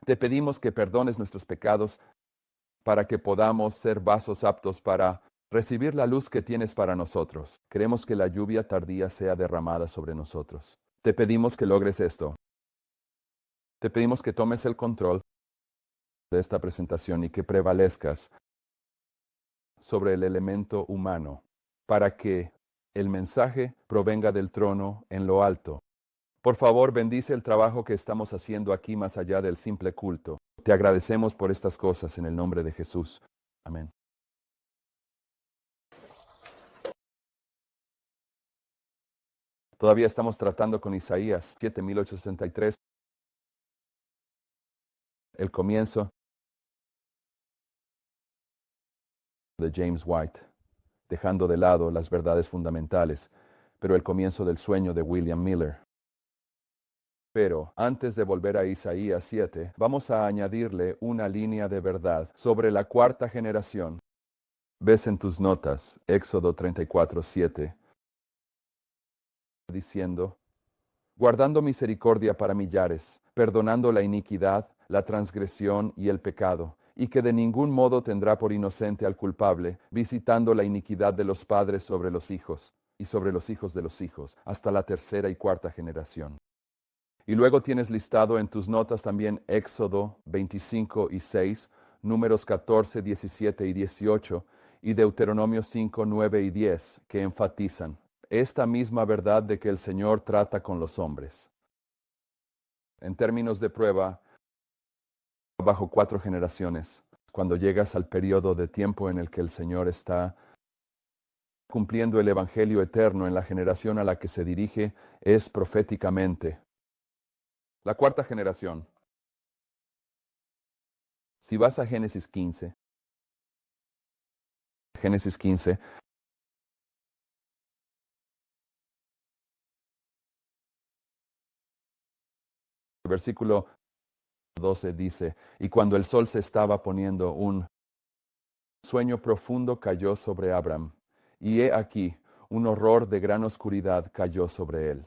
Te pedimos que perdones nuestros pecados para que podamos ser vasos aptos para recibir la luz que tienes para nosotros. Queremos que la lluvia tardía sea derramada sobre nosotros. Te pedimos que logres esto. Te pedimos que tomes el control de esta presentación y que prevalezcas sobre el elemento humano para que el mensaje provenga del trono en lo alto. Por favor, bendice el trabajo que estamos haciendo aquí más allá del simple culto. Te agradecemos por estas cosas en el nombre de Jesús. Amén. Todavía estamos tratando con Isaías 7:1863, el comienzo de James White, dejando de lado las verdades fundamentales, pero el comienzo del sueño de William Miller. Pero antes de volver a Isaías 7, vamos a añadirle una línea de verdad sobre la cuarta generación. Ves en tus notas Éxodo 34:7, diciendo: guardando misericordia para millares, perdonando la iniquidad, la transgresión y el pecado, y que de ningún modo tendrá por inocente al culpable, visitando la iniquidad de los padres sobre los hijos, y sobre los hijos de los hijos, hasta la tercera y cuarta generación. Y luego tienes listado en tus notas también Éxodo 25:6, Números 14, 17 y 18, y Deuteronomio 5, 9 y 10, que enfatizan esta misma verdad de que el Señor trata con los hombres. En términos de prueba, bajo 4 generaciones, cuando llegas al periodo de tiempo en el que el Señor está cumpliendo el Evangelio eterno en la generación a la que se dirige, es proféticamente. La cuarta generación. Si vas a Génesis 15, el versículo 12 dice: y cuando el sol se estaba poniendo, un sueño profundo cayó sobre Abram, y he aquí, un horror de gran oscuridad cayó sobre él.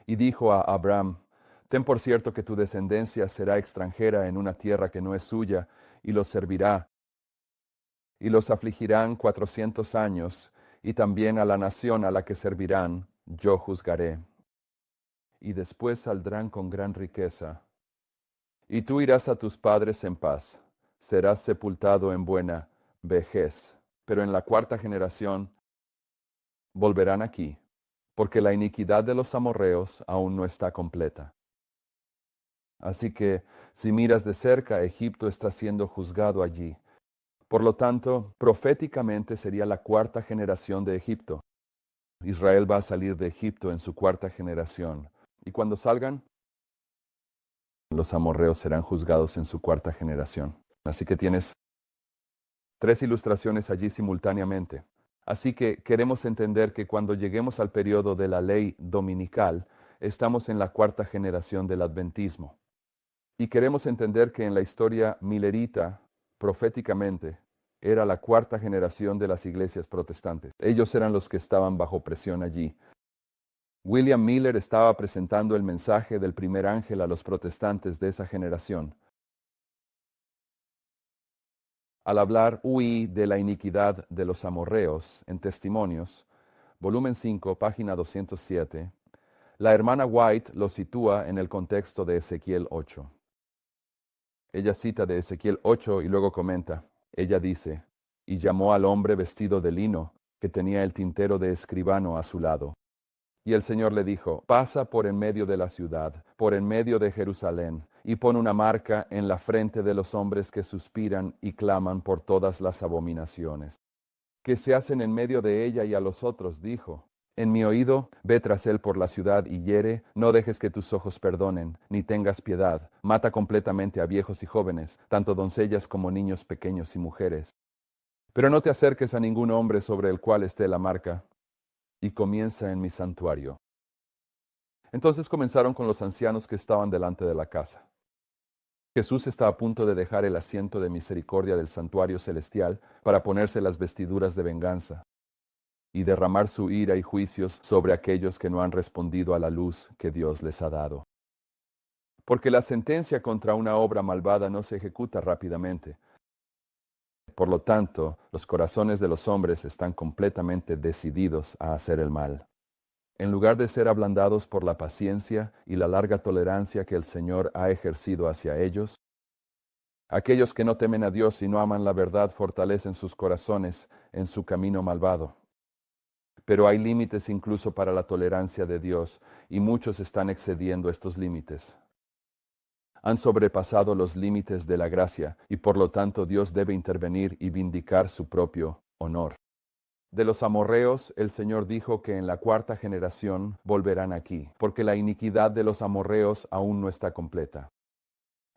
Y dijo a Abram: ten por cierto que tu descendencia será extranjera en una tierra que no es suya, y los servirá, y los afligirán 400 años, y también a la nación a la que servirán, yo juzgaré. Y después saldrán con gran riqueza. Y tú irás a tus padres en paz, serás sepultado en buena vejez. Pero en la cuarta generación volverán aquí, porque la iniquidad de los amorreos aún no está completa. Así que, si miras de cerca, Egipto está siendo juzgado allí. Por lo tanto, proféticamente sería la cuarta generación de Egipto. Israel va a salir de Egipto en su cuarta generación. Y cuando salgan, los amorreos serán juzgados en su cuarta generación. Así que tienes 3 ilustraciones allí simultáneamente. Así que queremos entender que cuando lleguemos al periodo de la ley dominical, estamos en la cuarta generación del adventismo. Y queremos entender que en la historia milerita, proféticamente, era la cuarta generación de las iglesias protestantes. Ellos eran los que estaban bajo presión allí. William Miller estaba presentando el mensaje del primer ángel a los protestantes de esa generación. Al hablar de la iniquidad de los amorreos en Testimonios, volumen 5, página 207, la hermana White lo sitúa en el contexto de Ezequiel 8. Ella cita de Ezequiel 8 y luego comenta. Ella dice: y llamó al hombre vestido de lino, que tenía el tintero de escribano a su lado. Y el Señor le dijo: pasa por en medio de la ciudad, por en medio de Jerusalén, y pon una marca en la frente de los hombres que suspiran y claman por todas las abominaciones que se hacen en medio de ella. Y a los otros dijo: en mi oído, ve tras él por la ciudad y hiere, no dejes que tus ojos perdonen, ni tengas piedad, mata completamente a viejos y jóvenes, tanto doncellas como niños pequeños y mujeres. Pero no te acerques a ningún hombre sobre el cual esté la marca, y comienza en mi santuario. Entonces comenzaron con los ancianos que estaban delante de la casa. Jesús está a punto de dejar el asiento de misericordia del santuario celestial para ponerse las vestiduras de venganza y derramar su ira y juicios sobre aquellos que no han respondido a la luz que Dios les ha dado. porque la sentencia contra una obra malvada no se ejecuta rápidamente. Por lo tanto, los corazones de los hombres están completamente decididos a hacer el mal. En lugar de ser ablandados por la paciencia y la larga tolerancia que el Señor ha ejercido hacia ellos, aquellos que no temen a Dios y no aman la verdad fortalecen sus corazones en su camino malvado. Pero hay límites incluso para la tolerancia de Dios, y muchos están excediendo estos límites. Han sobrepasado los límites de la gracia, y por lo tanto Dios debe intervenir y vindicar su propio honor. De los amorreos, el Señor dijo que en la cuarta generación volverán aquí, porque la iniquidad de los amorreos aún no está completa.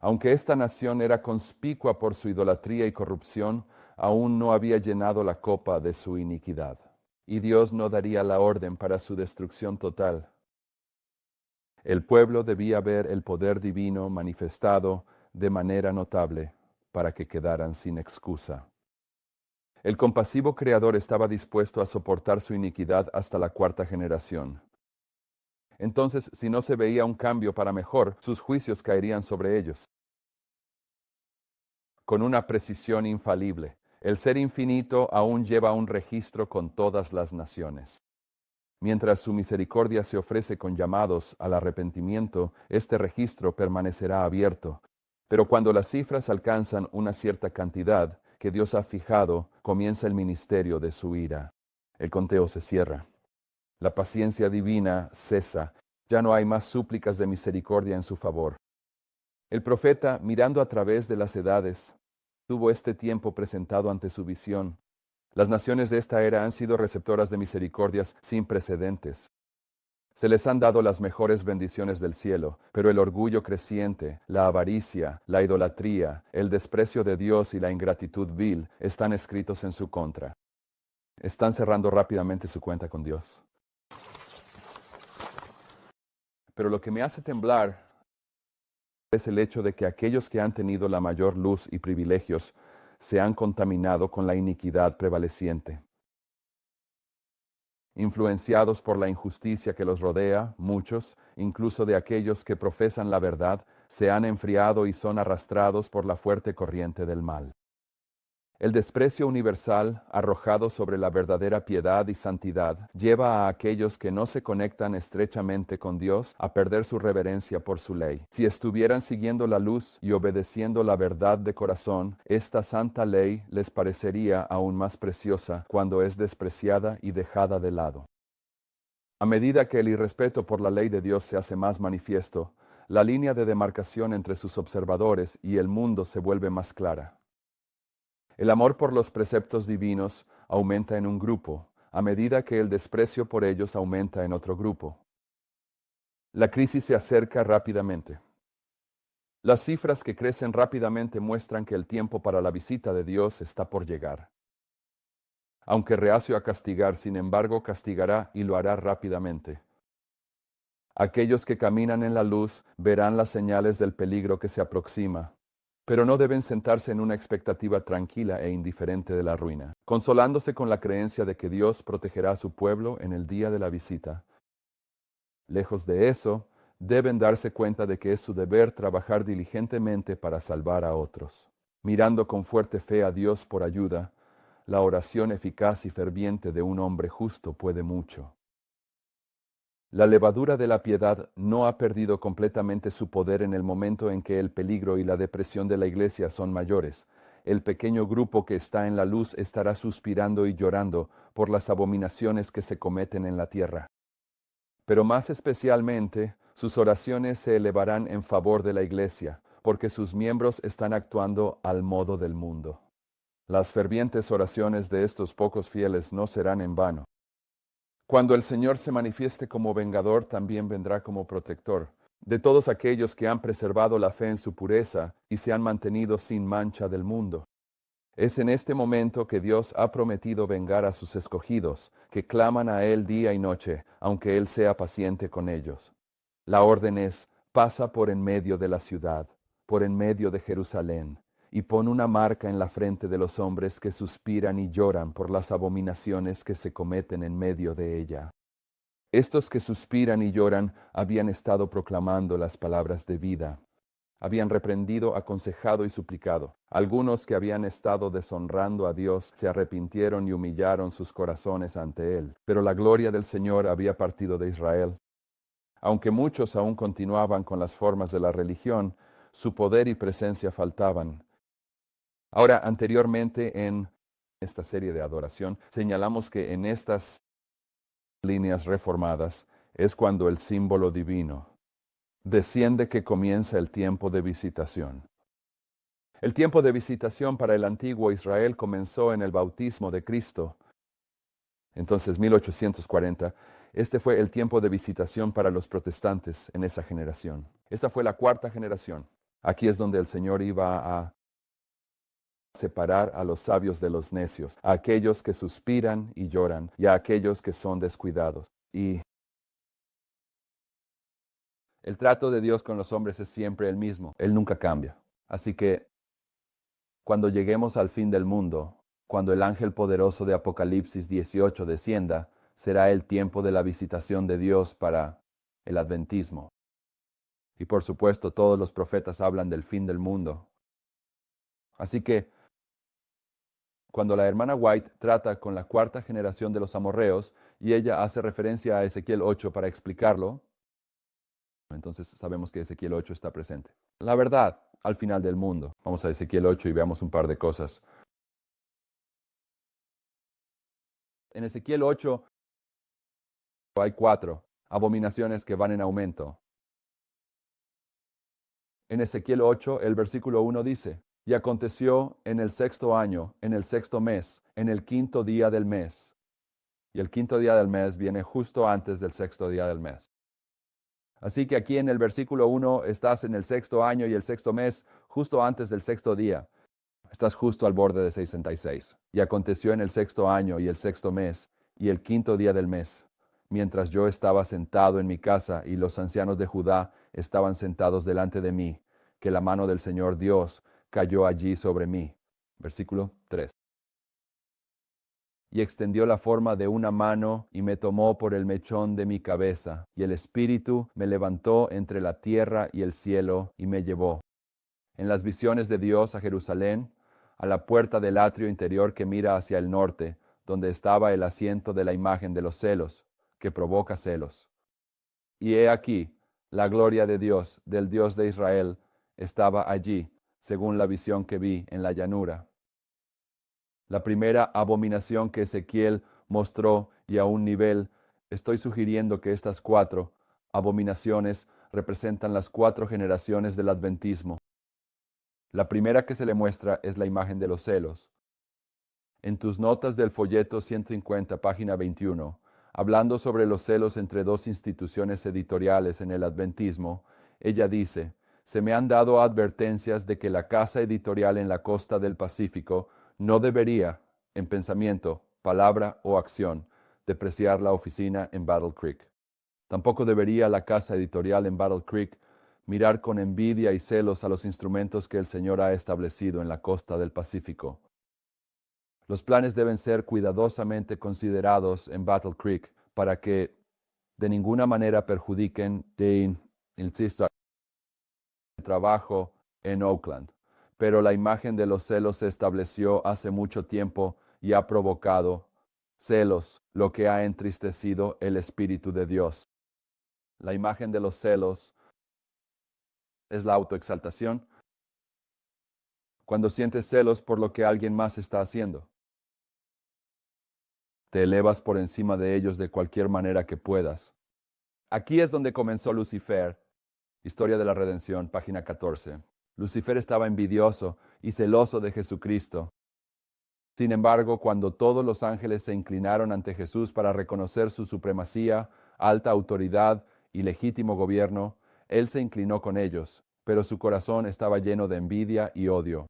Aunque esta nación era conspicua por su idolatría y corrupción, aún no había llenado la copa de su iniquidad. Y Dios no daría la orden para su destrucción total. El pueblo debía ver el poder divino manifestado de manera notable para que quedaran sin excusa. El compasivo Creador estaba dispuesto a soportar su iniquidad hasta la cuarta generación. Entonces, si no se veía un cambio para mejor, sus juicios caerían sobre ellos. Con una precisión infalible, el Ser Infinito aún lleva un registro con todas las naciones. Mientras su misericordia se ofrece con llamados al arrepentimiento, este registro permanecerá abierto. Pero cuando las cifras alcanzan una cierta cantidad que Dios ha fijado, comienza el ministerio de su ira. El conteo se cierra. La paciencia divina cesa. Ya no hay más súplicas de misericordia en su favor. El profeta, mirando a través de las edades, tuvo este tiempo presentado ante su visión. Las naciones de esta era han sido receptoras de misericordias sin precedentes. Se les han dado las mejores bendiciones del cielo, pero el orgullo creciente, la avaricia, la idolatría, el desprecio de Dios y la ingratitud vil están escritos en su contra. Están cerrando rápidamente su cuenta con Dios. Pero lo que me hace temblar es el hecho de que aquellos que han tenido la mayor luz y privilegios se han contaminado con la iniquidad prevaleciente. Influenciados por la injusticia que los rodea, muchos, incluso de aquellos que profesan la verdad, se han enfriado y son arrastrados por la fuerte corriente del mal. El desprecio universal, arrojado sobre la verdadera piedad y santidad, lleva a aquellos que no se conectan estrechamente con Dios a perder su reverencia por su ley. Si estuvieran siguiendo la luz y obedeciendo la verdad de corazón, esta santa ley les parecería aún más preciosa cuando es despreciada y dejada de lado. A medida que el irrespeto por la ley de Dios se hace más manifiesto, la línea de demarcación entre sus observadores y el mundo se vuelve más clara. El amor por los preceptos divinos aumenta en un grupo, a medida que el desprecio por ellos aumenta en otro grupo. La crisis se acerca rápidamente. Las cifras que crecen rápidamente muestran que el tiempo para la visita de Dios está por llegar. Aunque reacio a castigar, sin embargo, castigará y lo hará rápidamente. Aquellos que caminan en la luz verán las señales del peligro que se aproxima, pero no deben sentarse en una expectativa tranquila e indiferente de la ruina, consolándose con la creencia de que Dios protegerá a su pueblo en el día de la visita. Lejos de eso, deben darse cuenta de que es su deber trabajar diligentemente para salvar a otros. Mirando con fuerte fe a Dios por ayuda, la oración eficaz y ferviente de un hombre justo puede mucho. La levadura de la piedad no ha perdido completamente su poder en el momento en que el peligro y la depresión de la iglesia son mayores. El pequeño grupo que está en la luz estará suspirando y llorando por las abominaciones que se cometen en la tierra. Pero más especialmente, sus oraciones se elevarán en favor de la iglesia, porque sus miembros están actuando al modo del mundo. Las fervientes oraciones de estos pocos fieles no serán en vano. Cuando el Señor se manifieste como vengador, también vendrá como protector de todos aquellos que han preservado la fe en su pureza y se han mantenido sin mancha del mundo. Es en este momento que Dios ha prometido vengar a sus escogidos, que claman a Él día y noche, aunque Él sea paciente con ellos. La orden es: pasa por en medio de la ciudad, por en medio de Jerusalén, y pon una marca en la frente de los hombres que suspiran y lloran por las abominaciones que se cometen en medio de ella. Estos que suspiran y lloran habían estado proclamando las palabras de vida, Habían reprendido, aconsejado y suplicado. Algunos que habían estado deshonrando a Dios se arrepintieron y humillaron sus corazones ante Él. Pero la gloria del Señor había partido de Israel. Aunque muchos aún continuaban con las formas de la religión, su poder y presencia faltaban. Ahora, anteriormente en esta serie de adoración, señalamos que en estas líneas reformadas es cuando el símbolo divino desciende, que comienza el tiempo de visitación. El tiempo de visitación para el antiguo Israel comenzó en el bautismo de Cristo. Entonces, 1840, este fue el tiempo de visitación para los protestantes en esa generación. Esta fue la cuarta generación. Aquí es donde el Señor iba a separar a los sabios de los necios, a aquellos que suspiran y lloran, y a aquellos que son descuidados. Y el trato de Dios con los hombres es siempre el mismo. Él nunca cambia. Así que cuando lleguemos al fin del mundo, cuando el ángel poderoso de Apocalipsis 18 descienda, será el tiempo de la visitación de Dios para el adventismo. Y por supuesto, todos los profetas hablan del fin del mundo. Así que cuando la hermana White trata con la cuarta generación de los amorreos, y ella hace referencia a Ezequiel 8 para explicarlo, entonces sabemos que Ezequiel 8 está presente. La verdad, al final del mundo. Vamos a Ezequiel 8 y veamos un par de cosas. En Ezequiel 8 hay 4 abominaciones que van en aumento. En Ezequiel 8, el versículo 1 dice: y aconteció en el 6º año, en el 6º mes, en el 5º día del mes. Y el 5º día del mes viene justo antes del 6º día del mes. Así que aquí en el versículo 1 estás en el 6º año y el 6º mes, justo antes del 6º día. Estás justo al borde de 66. Y aconteció en el 6º año y el 6º mes, y el 5º día del mes, mientras yo estaba sentado en mi casa y los ancianos de Judá estaban sentados delante de mí, que la mano del Señor Dios cayó allí sobre mí. Versículo 3. Y extendió la forma de una mano y me tomó por el mechón de mi cabeza, y el Espíritu me levantó entre la tierra y el cielo y me llevó en las visiones de Dios a Jerusalén, a la puerta del atrio interior que mira hacia el norte, donde estaba el asiento de la imagen de los celos, que provoca celos. Y he aquí, la gloria de Dios, del Dios de Israel, estaba allí, según la visión que vi en la llanura. La primera abominación que Ezequiel mostró, y a un nivel, estoy sugiriendo que estas 4 abominaciones representan las 4 generaciones del adventismo. La primera que se le muestra es la imagen de los celos. En tus notas del folleto 150, página 21, hablando sobre los celos entre 2 instituciones editoriales en el adventismo, ella dice: se me han dado advertencias de que la casa editorial en la costa del Pacífico no debería, en pensamiento, palabra o acción, depreciar la oficina en Battle Creek. Tampoco debería la casa editorial en Battle Creek mirar con envidia y celos a los instrumentos que el Señor ha establecido en la costa del Pacífico. Los planes deben ser cuidadosamente considerados en Battle Creek para que de ninguna manera perjudiquen el trabajo en Oakland. Pero la imagen de los celos se estableció hace mucho tiempo y ha provocado celos, lo que ha entristecido el Espíritu de Dios. La imagen de los celos es la autoexaltación. Cuando sientes celos por lo que alguien más está haciendo, te elevas por encima de ellos de cualquier manera que puedas. Aquí es donde comenzó Lucifer. Historia de la Redención, página 14. Lucifer estaba envidioso y celoso de Jesucristo. Sin embargo, cuando todos los ángeles se inclinaron ante Jesús para reconocer su supremacía, alta autoridad y legítimo gobierno, él se inclinó con ellos, pero su corazón estaba lleno de envidia y odio.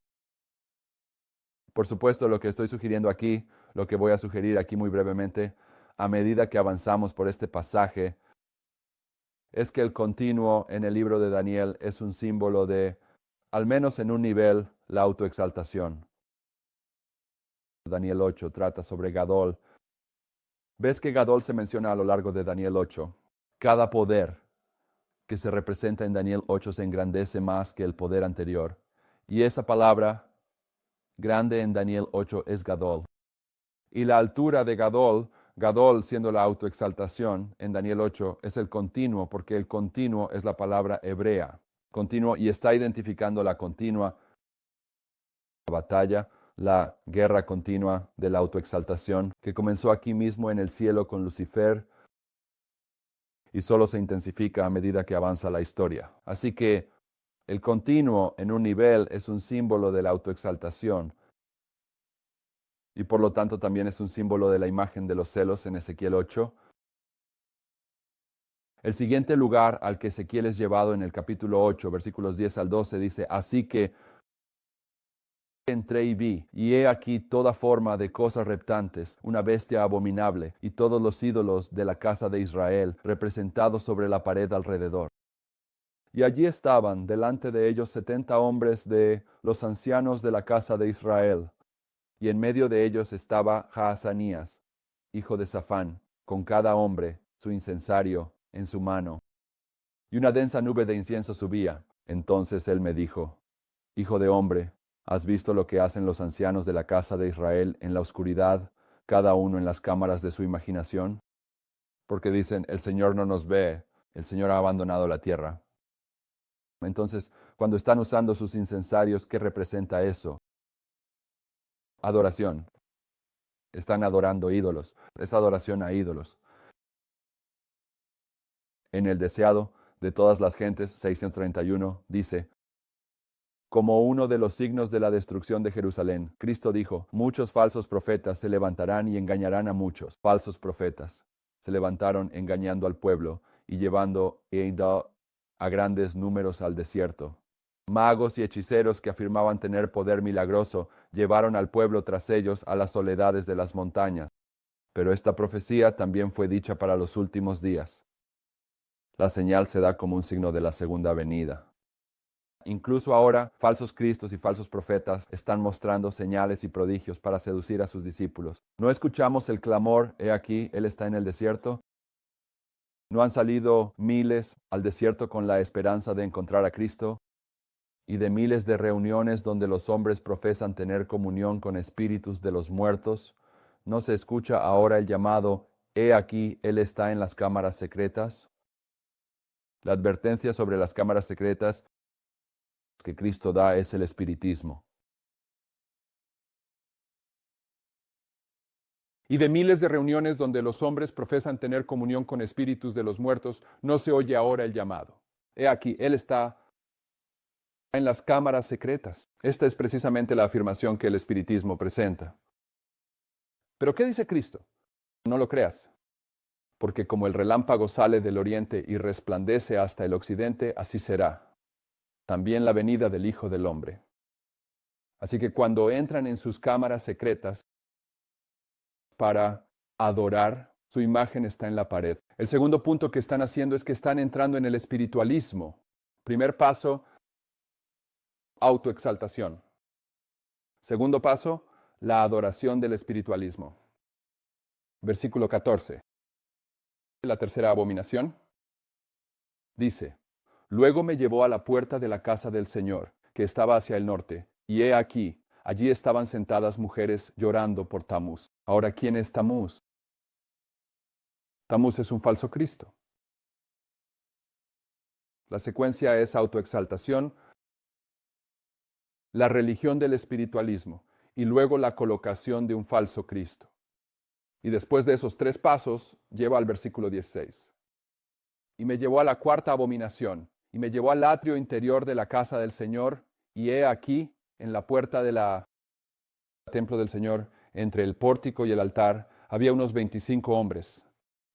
Por supuesto, lo que estoy sugiriendo aquí, lo que voy a sugerir aquí muy brevemente, a medida que avanzamos por este pasaje, es que el continuo en el libro de Daniel es un símbolo de, al menos en un nivel, la autoexaltación. Daniel 8 trata sobre Gadol. ¿Ves que Gadol se menciona a lo largo de Daniel 8? Cada poder, que se representa en Daniel 8 se engrandece más que el poder anterior. Y esa palabra grande en Daniel 8 es Gadol. Y la altura de Gadol, Gadol siendo la autoexaltación en Daniel 8, es el continuo, porque el continuo es la palabra hebrea. Continuo, y está identificando la continua batalla, la guerra continua de la autoexaltación, que comenzó aquí mismo en el cielo con Lucifer y solo se intensifica a medida que avanza la historia. Así que el continuo en un nivel es un símbolo de la autoexaltación y por lo tanto también es un símbolo de la imagen de los celos en Ezequiel 8. El siguiente lugar al que Ezequiel es llevado en el capítulo 8, versículos 10 al 12, dice: así que entré y vi, y he aquí toda forma de cosas reptantes, una bestia abominable, y todos los ídolos de la casa de Israel, representados sobre la pared alrededor. Y allí estaban delante de ellos 70 hombres de los ancianos de la casa de Israel, y en medio de ellos estaba Jaazanías, hijo de Safán, con cada hombre su incensario en su mano. Y una densa nube de incienso subía. Entonces él me dijo: hijo de hombre, ¿has visto lo que hacen los ancianos de la casa de Israel en la oscuridad, cada uno en las cámaras de su imaginación? Porque dicen: el Señor no nos ve, el Señor ha abandonado la tierra. Entonces, cuando están usando sus incensarios, ¿qué representa eso? Adoración. Están adorando ídolos. Es adoración a ídolos. En el deseado de todas las gentes, 631, dice: como uno de los signos de la destrucción de Jerusalén, Cristo dijo: muchos falsos profetas se levantarán y engañarán a muchos. Falsos profetas se levantaron engañando al pueblo y llevando a grandes números al desierto. Magos y hechiceros que afirmaban tener poder milagroso llevaron al pueblo tras ellos a las soledades de las montañas. Pero esta profecía también fue dicha para los últimos días. La señal se da como un signo de la segunda venida. Incluso ahora, falsos cristos y falsos profetas están mostrando señales y prodigios para seducir a sus discípulos. ¿No escuchamos el clamor: he aquí, Él está en el desierto? ¿No han salido miles al desierto con la esperanza de encontrar a Cristo? Y de miles de reuniones donde los hombres profesan tener comunión con espíritus de los muertos, ¿no se escucha ahora el llamado: he aquí, Él está en las cámaras secretas? La advertencia sobre las cámaras secretas que Cristo da es el espiritismo. Y de miles de reuniones donde los hombres profesan tener comunión con espíritus de los muertos, no se oye ahora el llamado: he aquí, Él está en las cámaras secretas. Esta es precisamente la afirmación que el espiritismo presenta. ¿Pero qué dice Cristo? No lo creas, porque como el relámpago sale del oriente y resplandece hasta el occidente, así será también la venida del Hijo del Hombre. Así que cuando entran en sus cámaras secretas para adorar, su imagen está en la pared. El segundo punto que están haciendo es que están entrando en el espiritualismo. Primer paso: autoexaltación. Segundo paso: la adoración del espiritualismo. Versículo 14. La tercera abominación dice: luego me llevó a la puerta de la casa del Señor, que estaba hacia el norte, y he aquí, allí estaban sentadas mujeres llorando por Tamuz. Ahora, ¿quién es Tamuz? Tamuz es un falso Cristo. La secuencia es autoexaltación, la religión del espiritualismo y luego la colocación de un falso Cristo. Y después de esos tres pasos, lleva al versículo 16. Y me llevó a la cuarta abominación, y me llevó al atrio interior de la casa del Señor, y he aquí, en la puerta del templo del Señor, entre el pórtico y el altar, había unos 25 hombres,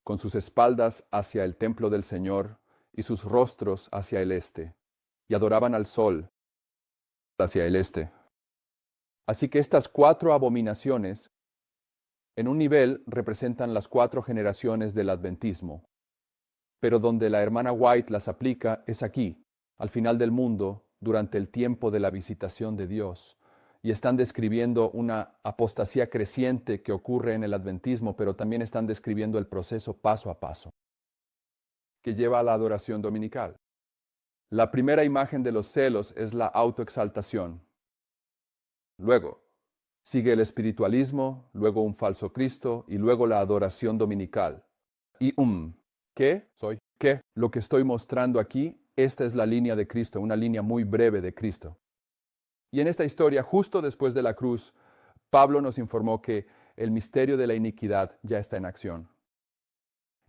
con sus espaldas hacia el templo del Señor y sus rostros hacia el este, y adoraban al sol hacia el este. Así que estas cuatro abominaciones, en un nivel, representan las cuatro generaciones del adventismo, pero donde la hermana White las aplica es aquí, al final del mundo, durante el tiempo de la visitación de Dios. Y están describiendo una apostasía creciente que ocurre en el adventismo, pero también están describiendo el proceso paso a paso que lleva a la adoración dominical. La primera imagen de los celos es la autoexaltación. Luego, sigue el espiritualismo, luego un falso Cristo y luego la adoración dominical. Y ¿qué? Soy. ¿Qué? Lo que estoy mostrando aquí, esta es la línea de Cristo, una línea muy breve de Cristo. Y en esta historia, justo después de la cruz, Pablo nos informó que el misterio de la iniquidad ya está en acción.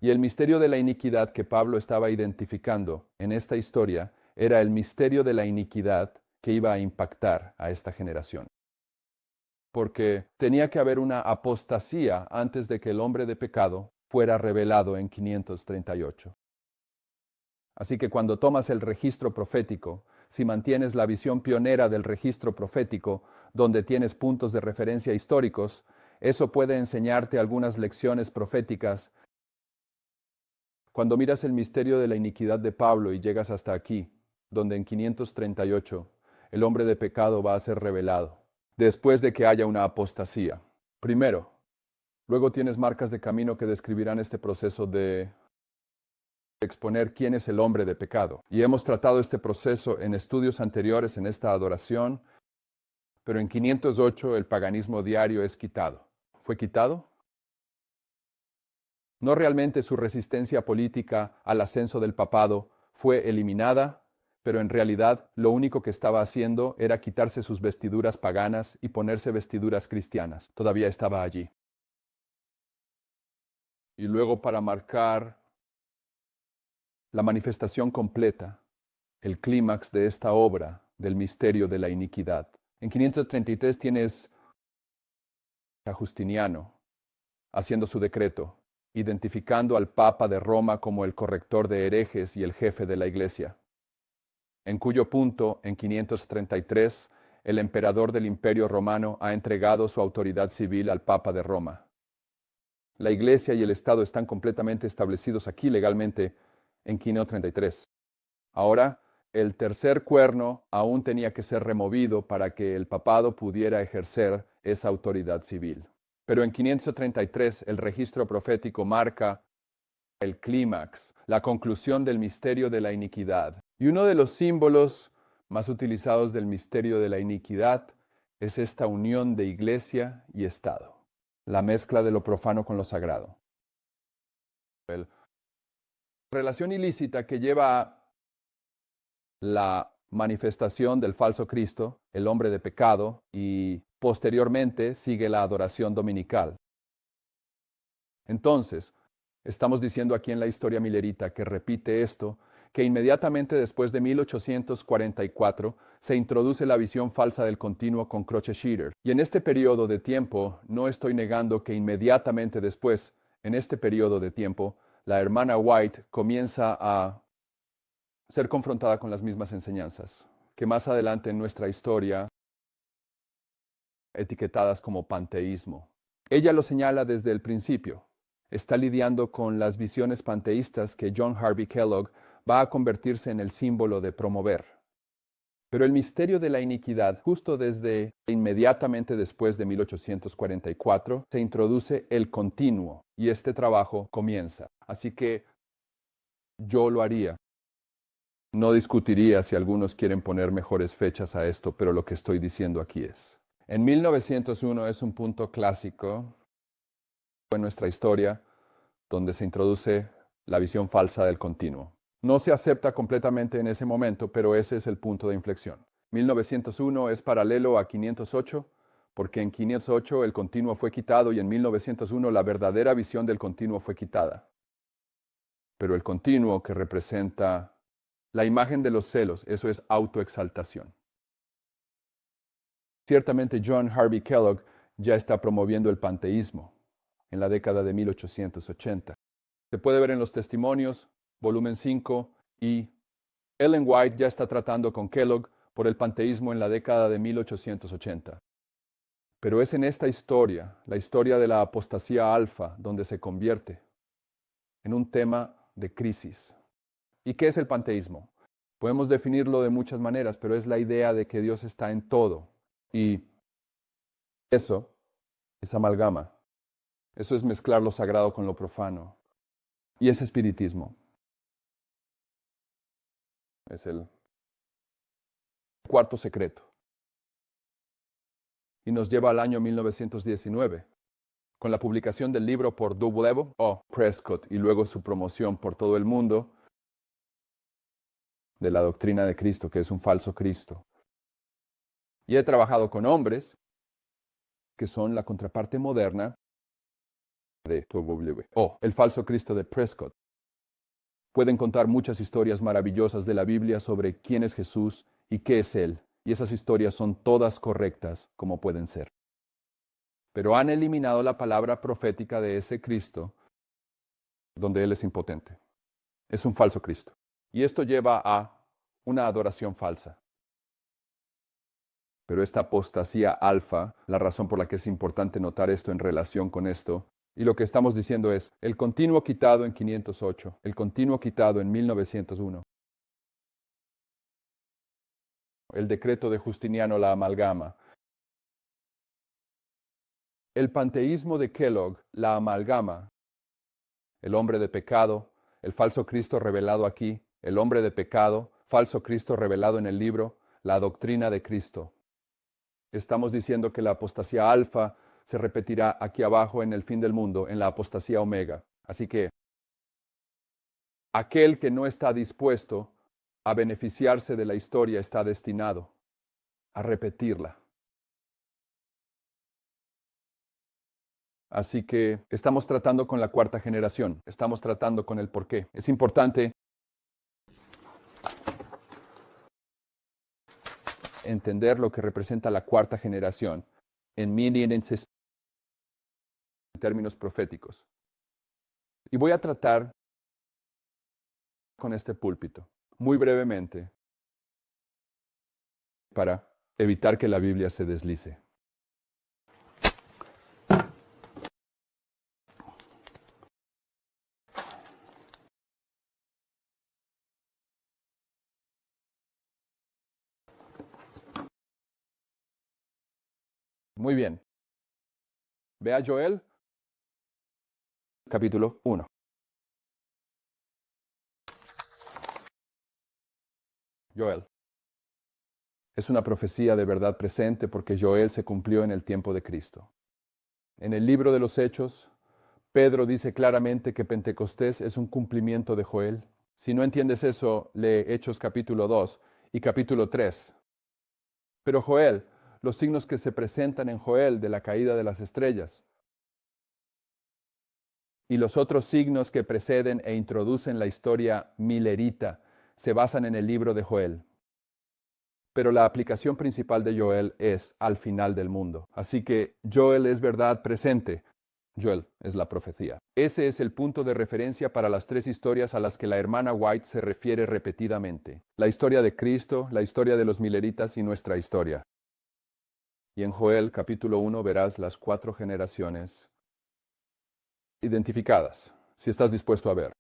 Y el misterio de la iniquidad que Pablo estaba identificando en esta historia era el misterio de la iniquidad que iba a impactar a esta generación. Porque tenía que haber una apostasía antes de que el hombre de pecado fuera revelado en 538. Así que cuando tomas el registro profético, si mantienes la visión pionera del registro profético, donde tienes puntos de referencia históricos, eso puede enseñarte algunas lecciones proféticas. Cuando miras el misterio de la iniquidad de Pablo y llegas hasta aquí, donde en 538 el hombre de pecado va a ser revelado, después de que haya una apostasía. Primero, luego tienes marcas de camino que describirán este proceso de exponer quién es el hombre de pecado. Y hemos tratado este proceso en estudios anteriores en esta adoración, pero en 508 el paganismo diario es quitado. ¿Fue quitado? No realmente su resistencia política al ascenso del papado fue eliminada, pero en realidad lo único que estaba haciendo era quitarse sus vestiduras paganas y ponerse vestiduras cristianas. Todavía estaba allí. Y luego para marcar la manifestación completa, el clímax de esta obra del misterio de la iniquidad. En 533 tienes a Justiniano haciendo su decreto, identificando al Papa de Roma como el corrector de herejes y el jefe de la Iglesia, en cuyo punto, en 533, el emperador del Imperio Romano ha entregado su autoridad civil al Papa de Roma. La Iglesia y el Estado están completamente establecidos aquí legalmente en 533. Ahora, el tercer cuerno aún tenía que ser removido para que el papado pudiera ejercer esa autoridad civil. Pero en 533 el registro profético marca el clímax, la conclusión del misterio de la iniquidad. Y uno de los símbolos más utilizados del misterio de la iniquidad es esta unión de iglesia y Estado, la mezcla de lo profano con lo sagrado. La relación ilícita que lleva a la manifestación del falso Cristo, el hombre de pecado, y posteriormente sigue la adoración dominical. Entonces, estamos diciendo aquí en la historia milerita que repite esto, que inmediatamente después de 1844 se introduce la visión falsa del continuo con Croce Scherer. Y en este periodo de tiempo, no estoy negando que inmediatamente después, en este periodo de tiempo, la hermana White comienza a ser confrontada con las mismas enseñanzas, que más adelante en nuestra historia, etiquetadas como panteísmo. Ella lo señala desde el principio. Está lidiando con las visiones panteístas que John Harvey Kellogg va a convertirse en el símbolo de promover. Pero el misterio de la iniquidad, justo desde inmediatamente después de 1844, se introduce el continuo y este trabajo comienza. Así que yo lo haría. No discutiría si algunos quieren poner mejores fechas a esto, pero lo que estoy diciendo aquí es. En 1901 es un punto clásico en nuestra historia donde se introduce la visión falsa del continuo. No se acepta completamente en ese momento, pero ese es el punto de inflexión. 1901 es paralelo a 508, porque en 508 el continuo fue quitado y en 1901 la verdadera visión del continuo fue quitada. Pero el continuo que representa la imagen de los celos, eso es autoexaltación. Ciertamente John Harvey Kellogg ya está promoviendo el panteísmo en la década de 1880. Se puede ver en los testimonios, volumen 5, y Ellen White ya está tratando con Kellogg por el panteísmo en la década de 1880. Pero es en esta historia, la historia de la apostasía alfa, donde se convierte en un tema de crisis. ¿Y qué es el panteísmo? Podemos definirlo de muchas maneras, pero es la idea de que Dios está en todo. Y eso es amalgama. Eso es mezclar lo sagrado con lo profano. Y es espiritismo. Es el cuarto secreto. Y nos lleva al año 1919, con la publicación del libro por W. O. Prescott y luego su promoción por todo el mundo de la doctrina de Cristo, que es un falso Cristo. Y he trabajado con hombres que son la contraparte moderna de W. O. El falso Cristo de Prescott. Pueden contar muchas historias maravillosas de la Biblia sobre quién es Jesús y qué es Él. Y esas historias son todas correctas como pueden ser. Pero han eliminado la palabra profética de ese Cristo donde Él es impotente. Es un falso Cristo. Y esto lleva a una adoración falsa. Pero esta apostasía alfa, la razón por la que es importante notar esto en relación con esto, y lo que estamos diciendo es, el continuo quitado en 508, el continuo quitado en 1901, el decreto de Justiniano la amalgama, el panteísmo de Kellogg la amalgama, el hombre de pecado, el falso Cristo revelado aquí, el hombre de pecado, falso Cristo revelado en el libro, la doctrina de Cristo. Estamos diciendo que la apostasía alfa se repetirá aquí abajo en el fin del mundo, en la apostasía omega. Así que aquel que no está dispuesto a beneficiarse de la historia está destinado a repetirla. Así que estamos tratando con la cuarta generación, estamos tratando con el porqué. Es importante entender lo que representa la cuarta generación en términos proféticos. Y voy a tratar con este púlpito, muy brevemente, para evitar que la Biblia se deslice. Muy bien. Ve a Joel, capítulo 1. Joel. Es una profecía de verdad presente porque Joel se cumplió en el tiempo de Cristo. En el libro de los Hechos, Pedro dice claramente que Pentecostés es un cumplimiento de Joel. Si no entiendes eso, lee Hechos capítulo 2 y capítulo 3. Pero Joel, los signos que se presentan en Joel de la caída de las estrellas y los otros signos que preceden e introducen la historia milerita se basan en el libro de Joel. Pero la aplicación principal de Joel es al final del mundo. Así que Joel es verdad presente. Joel es la profecía. Ese es el punto de referencia para las tres historias a las que la hermana White se refiere repetidamente. La historia de Cristo, la historia de los mileritas y nuestra historia. Y en Joel capítulo 1 verás las 4 generaciones identificadas, si estás dispuesto a ver.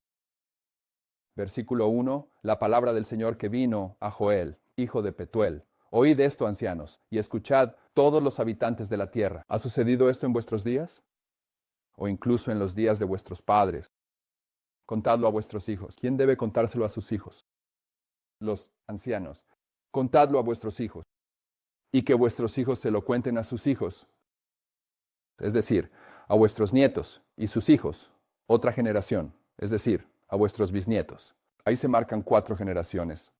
Versículo 1, la palabra del Señor que vino a Joel, hijo de Petuel. Oíd esto, ancianos, y escuchad todos los habitantes de la tierra. ¿Ha sucedido esto en vuestros días? O incluso en los días de vuestros padres. Contadlo a vuestros hijos. ¿Quién debe contárselo a sus hijos? Los ancianos. Contadlo a vuestros hijos. Y que vuestros hijos se lo cuenten a sus hijos. Es decir, a vuestros nietos y sus hijos. Otra generación. Es decir, a vuestros bisnietos. Ahí se marcan 4 generaciones.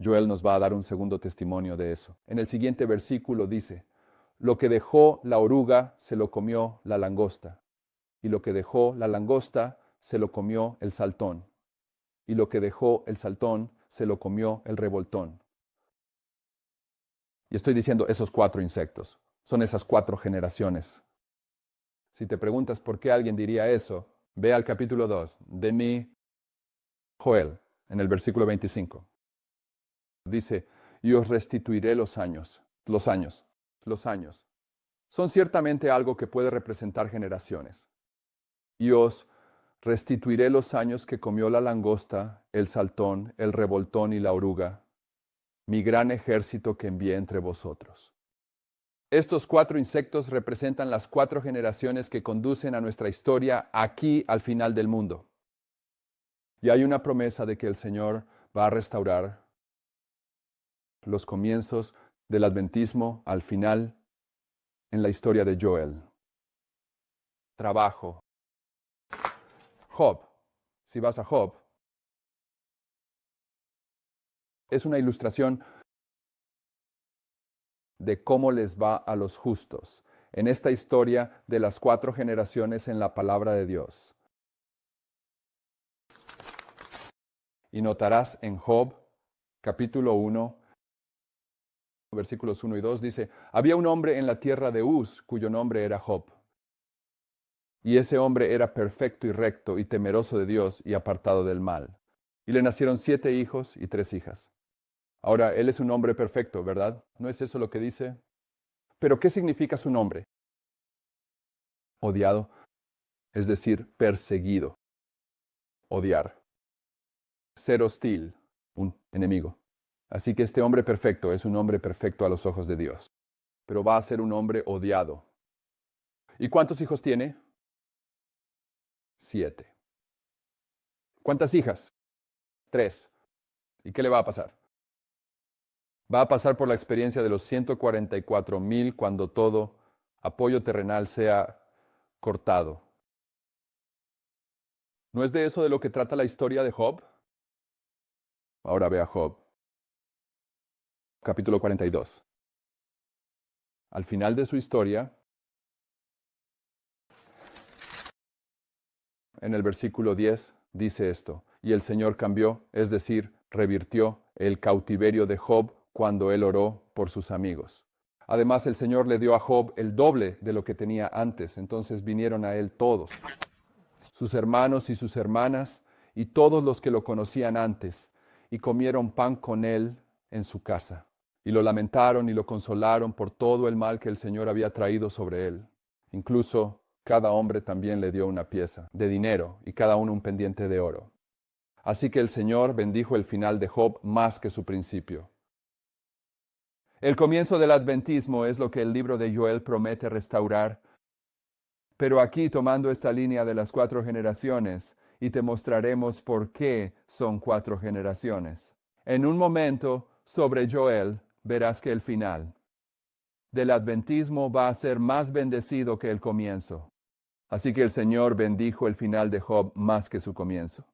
Joel nos va a dar un segundo testimonio de eso. En el siguiente versículo dice, lo que dejó la oruga se lo comió la langosta, y lo que dejó la langosta se lo comió el saltón, y lo que dejó el saltón se lo comió el revoltón. Y estoy diciendo esos 4 insectos, son esas 4 generaciones. Si te preguntas por qué alguien diría eso, ve al capítulo 2 de mi Joel, en el versículo 25. Dice, y os restituiré los años. Los años. Son ciertamente algo que puede representar generaciones. Y os restituiré los años que comió la langosta, el saltón, el revoltón y la oruga, mi gran ejército que envié entre vosotros. Estos 4 insectos representan las 4 generaciones que conducen a nuestra historia aquí al final del mundo. Y hay una promesa de que el Señor va a restaurar los comienzos del adventismo al final en la historia de Joel. Trabajo. Job. Si vas a Job, es una ilustración de cómo les va a los justos en esta historia de las 4 generaciones en la palabra de Dios. Y notarás en Job, capítulo 1, versículos 1 y 2, dice, había un hombre en la tierra de Uz, cuyo nombre era Job. Y ese hombre era perfecto y recto y temeroso de Dios y apartado del mal. Y le nacieron 7 hijos y 3 hijas. Ahora, él es un hombre perfecto, ¿verdad? ¿No es eso lo que dice? Pero, ¿qué significa su nombre? Odiado, es decir, perseguido. Odiar. Ser hostil, un enemigo. Así que este hombre perfecto es un hombre perfecto a los ojos de Dios. Pero va a ser un hombre odiado. ¿Y cuántos hijos tiene? 7. ¿Cuántas hijas? 3. ¿Y qué le va a pasar? Va a pasar por la experiencia de los 144,000 cuando todo apoyo terrenal sea cortado. ¿No es de eso de lo que trata la historia de Job? Ahora ve a Job, capítulo 42. Al final de su historia, en el versículo 10, dice esto, y el Señor cambió, es decir, revirtió el cautiverio de Job cuando él oró por sus amigos. Además, el Señor le dio a Job el doble de lo que tenía antes, entonces vinieron a él todos, sus hermanos y sus hermanas, y todos los que lo conocían antes, y comieron pan con él en su casa. Y lo lamentaron y lo consolaron por todo el mal que el Señor había traído sobre él. Incluso cada hombre también le dio una pieza de dinero y cada uno un pendiente de oro. Así que el Señor bendijo el final de Job más que su principio. El comienzo del adventismo es lo que el libro de Joel promete restaurar. Pero aquí, tomando esta línea de las 4 generaciones, y te mostraremos por qué son 4 generaciones. En un momento, sobre Joel, verás que el final del adventismo va a ser más bendecido que el comienzo. Así que el Señor bendijo el final de Job más que su comienzo.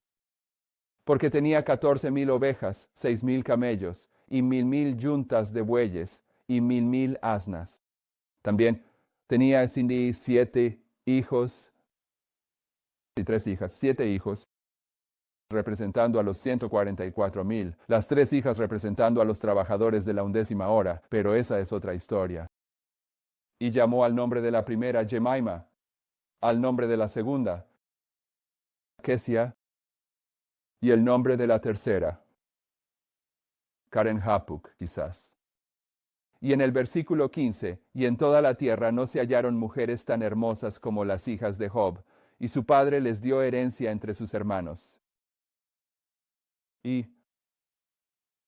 Porque tenía 14,000 ovejas, 6,000 camellos, y 1,000 yuntas de bueyes, y 1,000 asnas. También tenía Cindy 7 hijos y 3 hijas, 7 hijos, representando a los 144,000, las 3 hijas representando a los trabajadores de la 11ª hora, pero esa es otra historia. Y llamó al nombre de la primera Jemima, al nombre de la segunda Kesia, y el nombre de la tercera Karen Hapuk, quizás. Y en el versículo 15, y en toda la tierra no se hallaron mujeres tan hermosas como las hijas de Job, y su padre les dio herencia entre sus hermanos. Y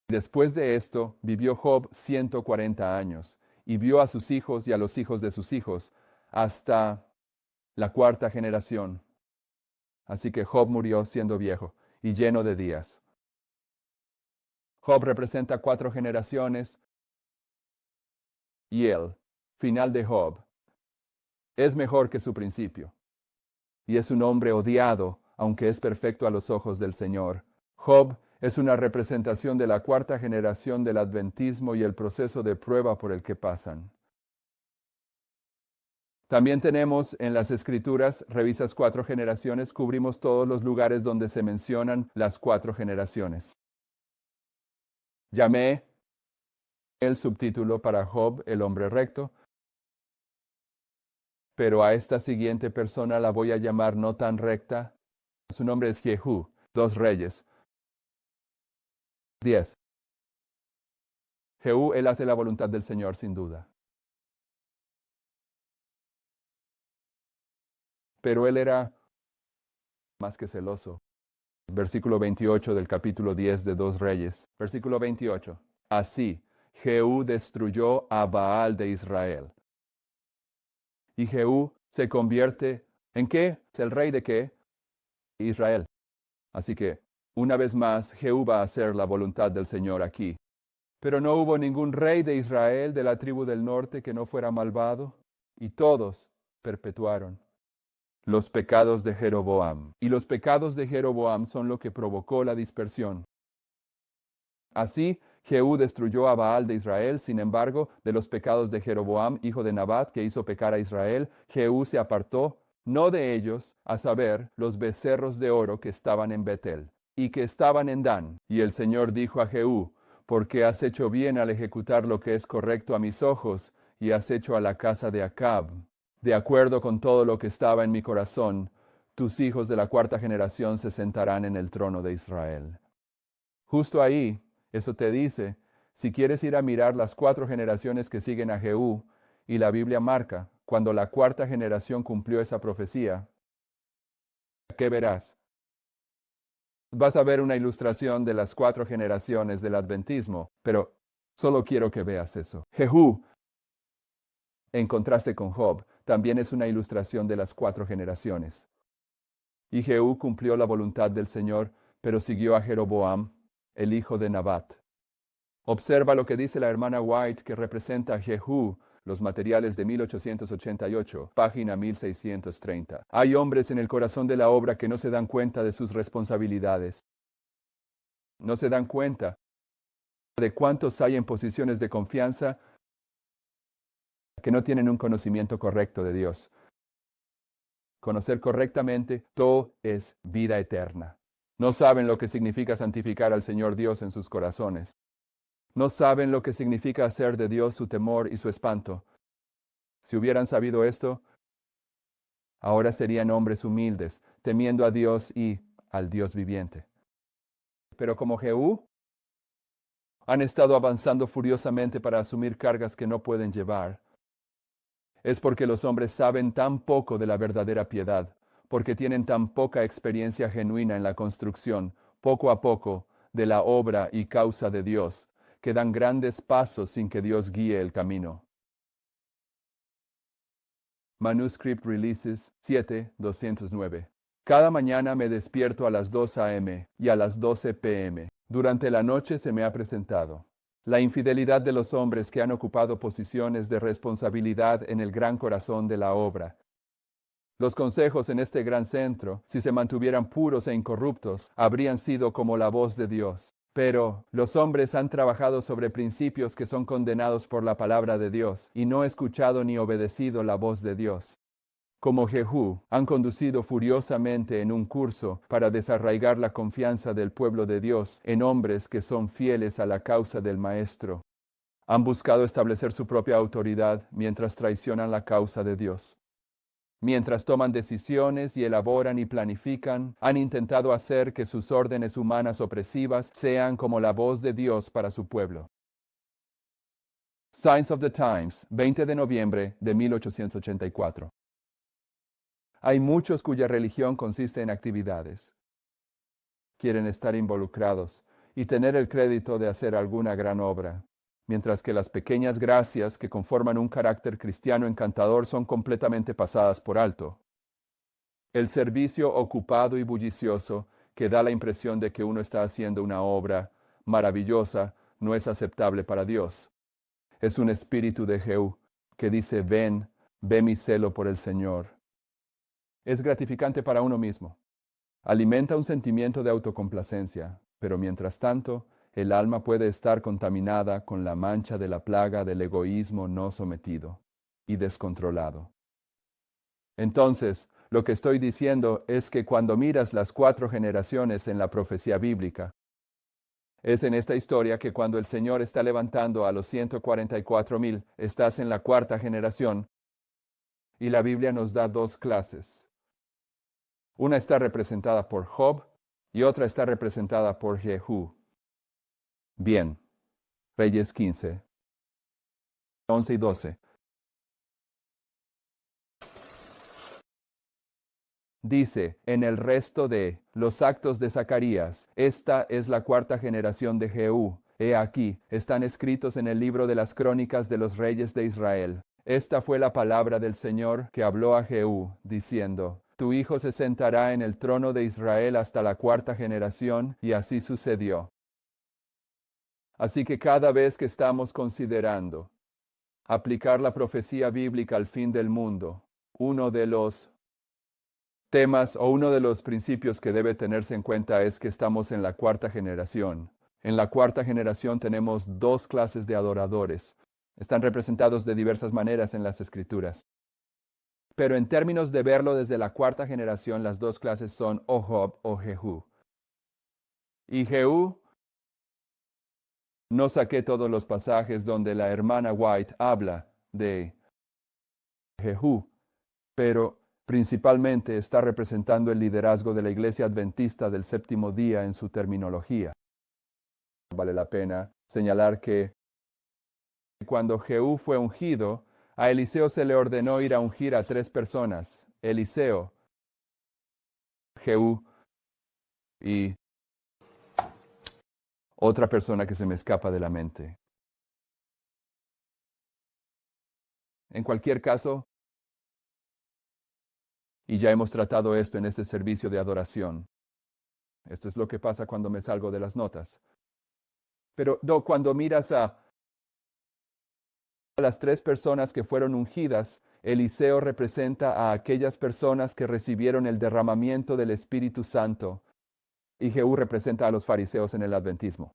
después de esto vivió Job 140 años, y vio a sus hijos y a los hijos de sus hijos, hasta la 4ª generación. Así que Job murió siendo viejo y lleno de días. Job representa 4 generaciones, y el final de Job es mejor que su principio. Y es un hombre odiado, aunque es perfecto a los ojos del Señor. Job es una representación de la 4ª generación del adventismo y el proceso de prueba por el que pasan. También tenemos en las Escrituras, revisas 4 generaciones, cubrimos todos los lugares donde se mencionan las 4 generaciones. Llamé el subtítulo para Job, el hombre recto, pero a esta siguiente persona la voy a llamar no tan recta. Su nombre es Jehú, 2 reyes. 10. Jehú, él hace la voluntad del Señor sin duda. Pero él era más que celoso. Versículo 28 del capítulo 10 de 2 Reyes. Versículo 28. Así, Jehú destruyó a Baal de Israel. Y Jehú se convierte ¿en qué? ¿Es el rey de qué? Israel. Así que Una vez más, Jehú va a hacer la voluntad del Señor aquí. Pero no hubo ningún rey de Israel de la tribu del norte que no fuera malvado, y todos perpetuaron los pecados de Jeroboam. Y los pecados de Jeroboam son lo que provocó la dispersión. Así, Jehú destruyó a Baal de Israel. Sin embargo, de los pecados de Jeroboam, hijo de Nabat, que hizo pecar a Israel, Jehú se apartó, no de ellos, a saber, los becerros de oro que estaban en Betel, y que estaban en Dan. Y el Señor dijo a Jehú: porque has hecho bien al ejecutar lo que es correcto a mis ojos, y has hecho a la casa de Acab, de acuerdo con todo lo que estaba en mi corazón, tus hijos de la cuarta generación se sentarán en el trono de Israel. Justo ahí, eso te dice, si quieres ir a mirar las 4 generaciones que siguen a Jehú, y la Biblia marca, cuando la cuarta generación cumplió esa profecía, ¿qué verás? Vas a ver una ilustración de las 4 generaciones del adventismo, pero solo quiero que veas eso. Jehú, en contraste con Job, también es una ilustración de las 4 generaciones. Y Jehú cumplió la voluntad del Señor, pero siguió a Jeroboam, el hijo de Nabat. Observa lo que dice la hermana White, que representa a Jehú, los materiales de 1888, página 1630. Hay hombres en el corazón de la obra que no se dan cuenta de sus responsabilidades. No se dan cuenta de cuántos hay en posiciones de confianza que no tienen un conocimiento correcto de Dios. Conocer correctamente todo es vida eterna. No saben lo que significa santificar al Señor Dios en sus corazones. No saben lo que significa hacer de Dios su temor y su espanto. Si hubieran sabido esto, ahora serían hombres humildes, temiendo a Dios y al Dios viviente. Pero como Jehú, han estado avanzando furiosamente para asumir cargas que no pueden llevar. Es porque los hombres saben tan poco de la verdadera piedad, porque tienen tan poca experiencia genuina en la construcción, poco a poco, de la obra y causa de Dios, que dan grandes pasos sin que Dios guíe el camino. Manuscript Releases 7-209. Cada mañana me despierto a las 2 a.m. y a las 12 p.m. Durante la noche se me ha presentado la infidelidad de los hombres que han ocupado posiciones de responsabilidad en el gran corazón de la obra. Los consejos en este gran centro, si se mantuvieran puros e incorruptos, habrían sido como la voz de Dios. Pero los hombres han trabajado sobre principios que son condenados por la palabra de Dios, y no escuchado ni obedecido la voz de Dios. Como Jehú, han conducido furiosamente en un curso para desarraigar la confianza del pueblo de Dios en hombres que son fieles a la causa del Maestro. Han buscado establecer su propia autoridad mientras traicionan la causa de Dios. Mientras toman decisiones y elaboran y planifican, han intentado hacer que sus órdenes humanas opresivas sean como la voz de Dios para su pueblo. Signs of the Times, 20 de noviembre de 1884. Hay muchos cuya religión consiste en actividades. Quieren estar involucrados y tener el crédito de hacer alguna gran obra, mientras que las pequeñas gracias que conforman un carácter cristiano encantador son completamente pasadas por alto. El servicio ocupado y bullicioso, que da la impresión de que uno está haciendo una obra maravillosa, no es aceptable para Dios. Es un espíritu de Jehú que dice: ven, ve mi celo por el Señor. Es gratificante para uno mismo. Alimenta un sentimiento de autocomplacencia, pero mientras tanto, el alma puede estar contaminada con la mancha de la plaga del egoísmo no sometido y descontrolado. Entonces, lo que estoy diciendo es que cuando miras las 4 generaciones en la profecía bíblica, es en esta historia que cuando el Señor está levantando a los 144,000, estás en la 4ª generación, y la Biblia nos da 2 clases. Una está representada por Job y otra está representada por Jehú. Bien, Reyes 15, 11 y 12. Dice, en el resto de los actos de Zacarías, esta es la 4ª generación de Jehú. He aquí, están escritos en el libro de las crónicas de los reyes de Israel. Esta fue la palabra del Señor que habló a Jehú, diciendo: tu hijo se sentará en el trono de Israel hasta la cuarta generación, y así sucedió. Así que cada vez que estamos considerando aplicar la profecía bíblica al fin del mundo, uno de los temas o uno de los principios que debe tenerse en cuenta es que estamos en la cuarta generación. En la cuarta generación tenemos dos clases de adoradores. Están representados de diversas maneras en las Escrituras. Pero en términos de verlo desde la cuarta generación, las dos clases son Ohab o Jehú. Y Jehú, no saqué todos los pasajes donde la hermana White habla de Jehú, pero principalmente está representando el liderazgo de la Iglesia Adventista del Séptimo Día en su terminología. Vale la pena señalar que cuando Jehú fue ungido, a Eliseo se le ordenó ir a ungir a 3 personas: Eliseo, Jehú y otra persona que se me escapa de la mente. En cualquier caso, y ya hemos tratado esto en este servicio de adoración. Esto es lo que pasa cuando me salgo de las notas. Pero cuando miras a las 3 personas que fueron ungidas, Eliseo representa a aquellas personas que recibieron el derramamiento del Espíritu Santo, y Jehú representa a los fariseos en el adventismo.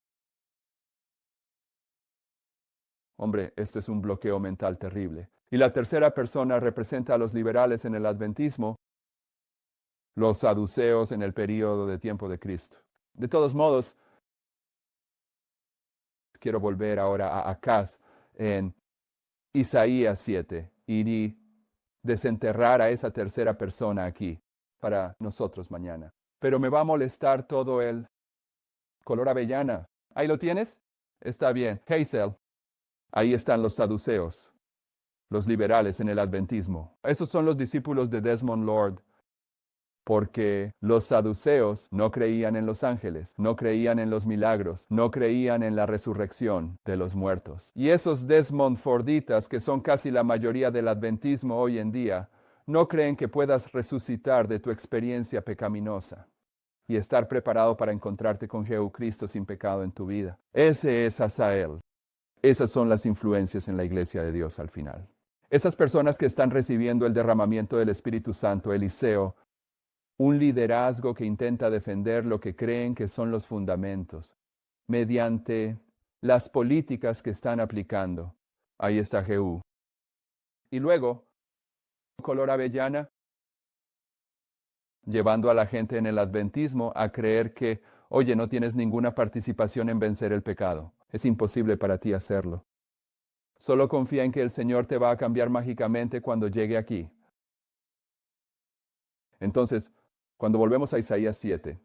Hombre, esto es un bloqueo mental terrible. Y la tercera persona representa a los liberales en el adventismo, los saduceos en el período de tiempo de Cristo. De todos modos, quiero volver ahora a Acaz en Isaías 7 y desenterrar a esa tercera persona aquí para nosotros mañana. Pero me va a molestar todo el color avellana. ¿Ahí lo tienes? Está bien. Hazel. Ahí están los saduceos, los liberales en el adventismo. Esos son los discípulos de Desmond Lord, porque los saduceos no creían en los ángeles, no creían en los milagros, no creían en la resurrección de los muertos. Y esos Desmond Forditas, que son casi la mayoría del adventismo hoy en día, no creen que puedas resucitar de tu experiencia pecaminosa y estar preparado para encontrarte con Jesucristo sin pecado en tu vida. Ese es Asael. Esas son las influencias en la iglesia de Dios al final. Esas personas que están recibiendo el derramamiento del Espíritu Santo, Eliseo, un liderazgo que intenta defender lo que creen que son los fundamentos, mediante las políticas que están aplicando. Ahí está Jehú. Y luego, color avellana, llevando a la gente en el adventismo a creer que, oye, no tienes ninguna participación en vencer el pecado. Es imposible para ti hacerlo. Solo confía en que el Señor te va a cambiar mágicamente cuando llegue aquí. Entonces, cuando volvemos a Isaías 7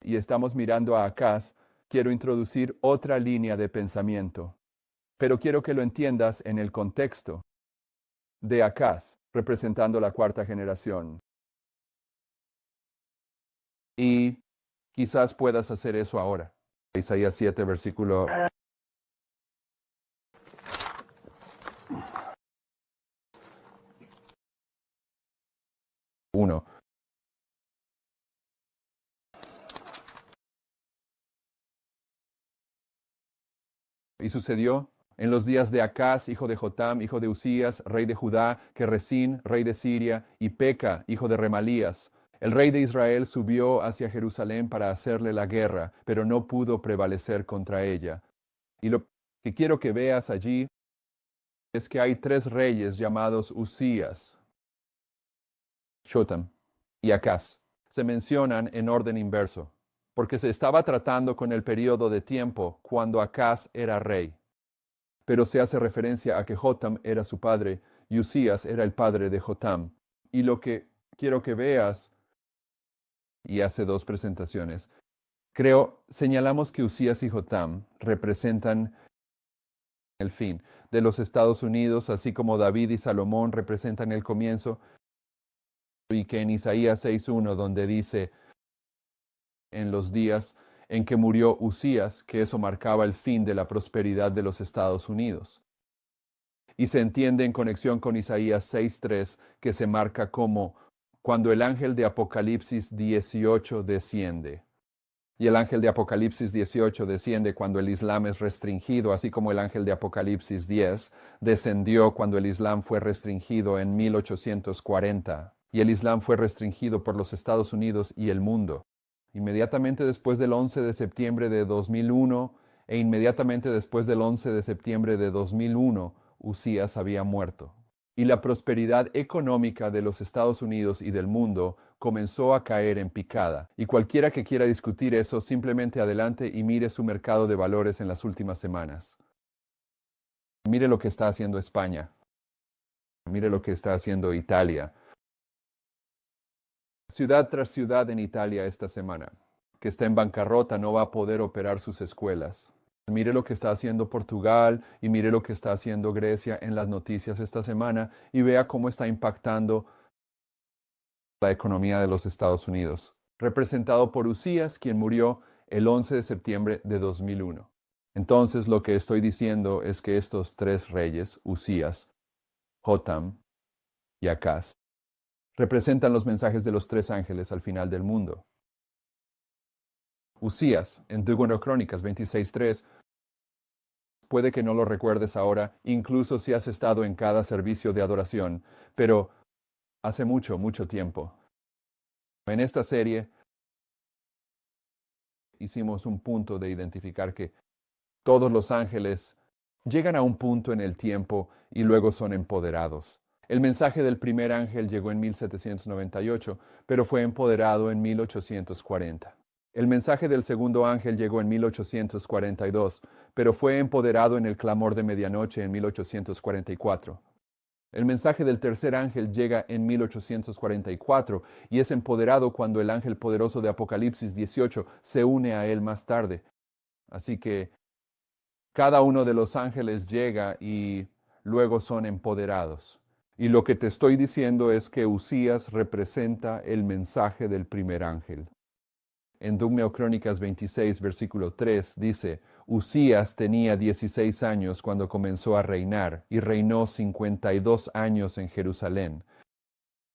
y estamos mirando a Acaz, quiero introducir otra línea de pensamiento, pero quiero que lo entiendas en el contexto de Acaz, representando la cuarta generación. Y quizás puedas hacer eso ahora. Isaías 7, versículo 1. Y sucedió en los días de Acaz, hijo de Jotam, hijo de Usías, rey de Judá, que Resín, rey de Siria, y Peca, hijo de Remalías, el rey de Israel, subió hacia Jerusalén para hacerle la guerra, pero no pudo prevalecer contra ella. Y lo que quiero que veas allí es que hay 3 reyes llamados Usías, Jotam y Acaz. Se mencionan en orden inverso, porque se estaba tratando con el periodo de tiempo cuando Acaz era rey. Pero se hace referencia a que Jotam era su padre y Usías era el padre de Jotam. Y lo que quiero que veas, y hace 2 presentaciones, señalamos que Usías y Jotam representan el fin de los Estados Unidos, así como David y Salomón representan el comienzo, y que en Isaías 6:1, donde dice en los días en que murió Usías, que eso marcaba el fin de la prosperidad de los Estados Unidos. Y se entiende en conexión con Isaías 6:3, que se marca como cuando el ángel de Apocalipsis 18 desciende. Y el ángel de Apocalipsis 18 desciende cuando el Islam es restringido, así como el ángel de Apocalipsis 10 descendió cuando el Islam fue restringido en 1840. Y el Islam fue restringido por los Estados Unidos y el mundo. Inmediatamente después del 11 de septiembre de 2001 e inmediatamente después del 11 de septiembre de 2001, Usías había muerto. Y la prosperidad económica de los Estados Unidos y del mundo comenzó a caer en picada. Y cualquiera que quiera discutir eso, simplemente adelante y mire su mercado de valores en las últimas semanas. Mire lo que está haciendo España. Mire lo que está haciendo Italia. Ciudad tras ciudad en Italia esta semana, que está en bancarrota, no va a poder operar sus escuelas. Mire lo que está haciendo Portugal y mire lo que está haciendo Grecia en las noticias esta semana y vea cómo está impactando la economía de los Estados Unidos, representado por Usías, quien murió el 11 de septiembre de 2001. Entonces lo que estoy diciendo es que estos tres reyes, Usías, Jotam y Acaz, representan los mensajes de los tres ángeles al final del mundo. Usías, en Deuteronomio 26:3, puede que no lo recuerdes ahora, incluso si has estado en cada servicio de adoración, pero hace mucho, mucho tiempo. En esta serie hicimos un punto de identificar que todos los ángeles llegan a un punto en el tiempo y luego son empoderados. El mensaje del primer ángel llegó en 1798, pero fue empoderado en 1840. El mensaje del segundo ángel llegó en 1842, pero fue empoderado en el clamor de medianoche en 1844. El mensaje del tercer ángel llega en 1844 y es empoderado cuando el ángel poderoso de Apocalipsis 18 se une a él más tarde. Así que cada uno de los ángeles llega y luego son empoderados. Y lo que te estoy diciendo es que Usías representa el mensaje del primer ángel. En Deuteronomio 26, versículo 3, dice, Usías tenía 16 años cuando comenzó a reinar y reinó 52 años en Jerusalén.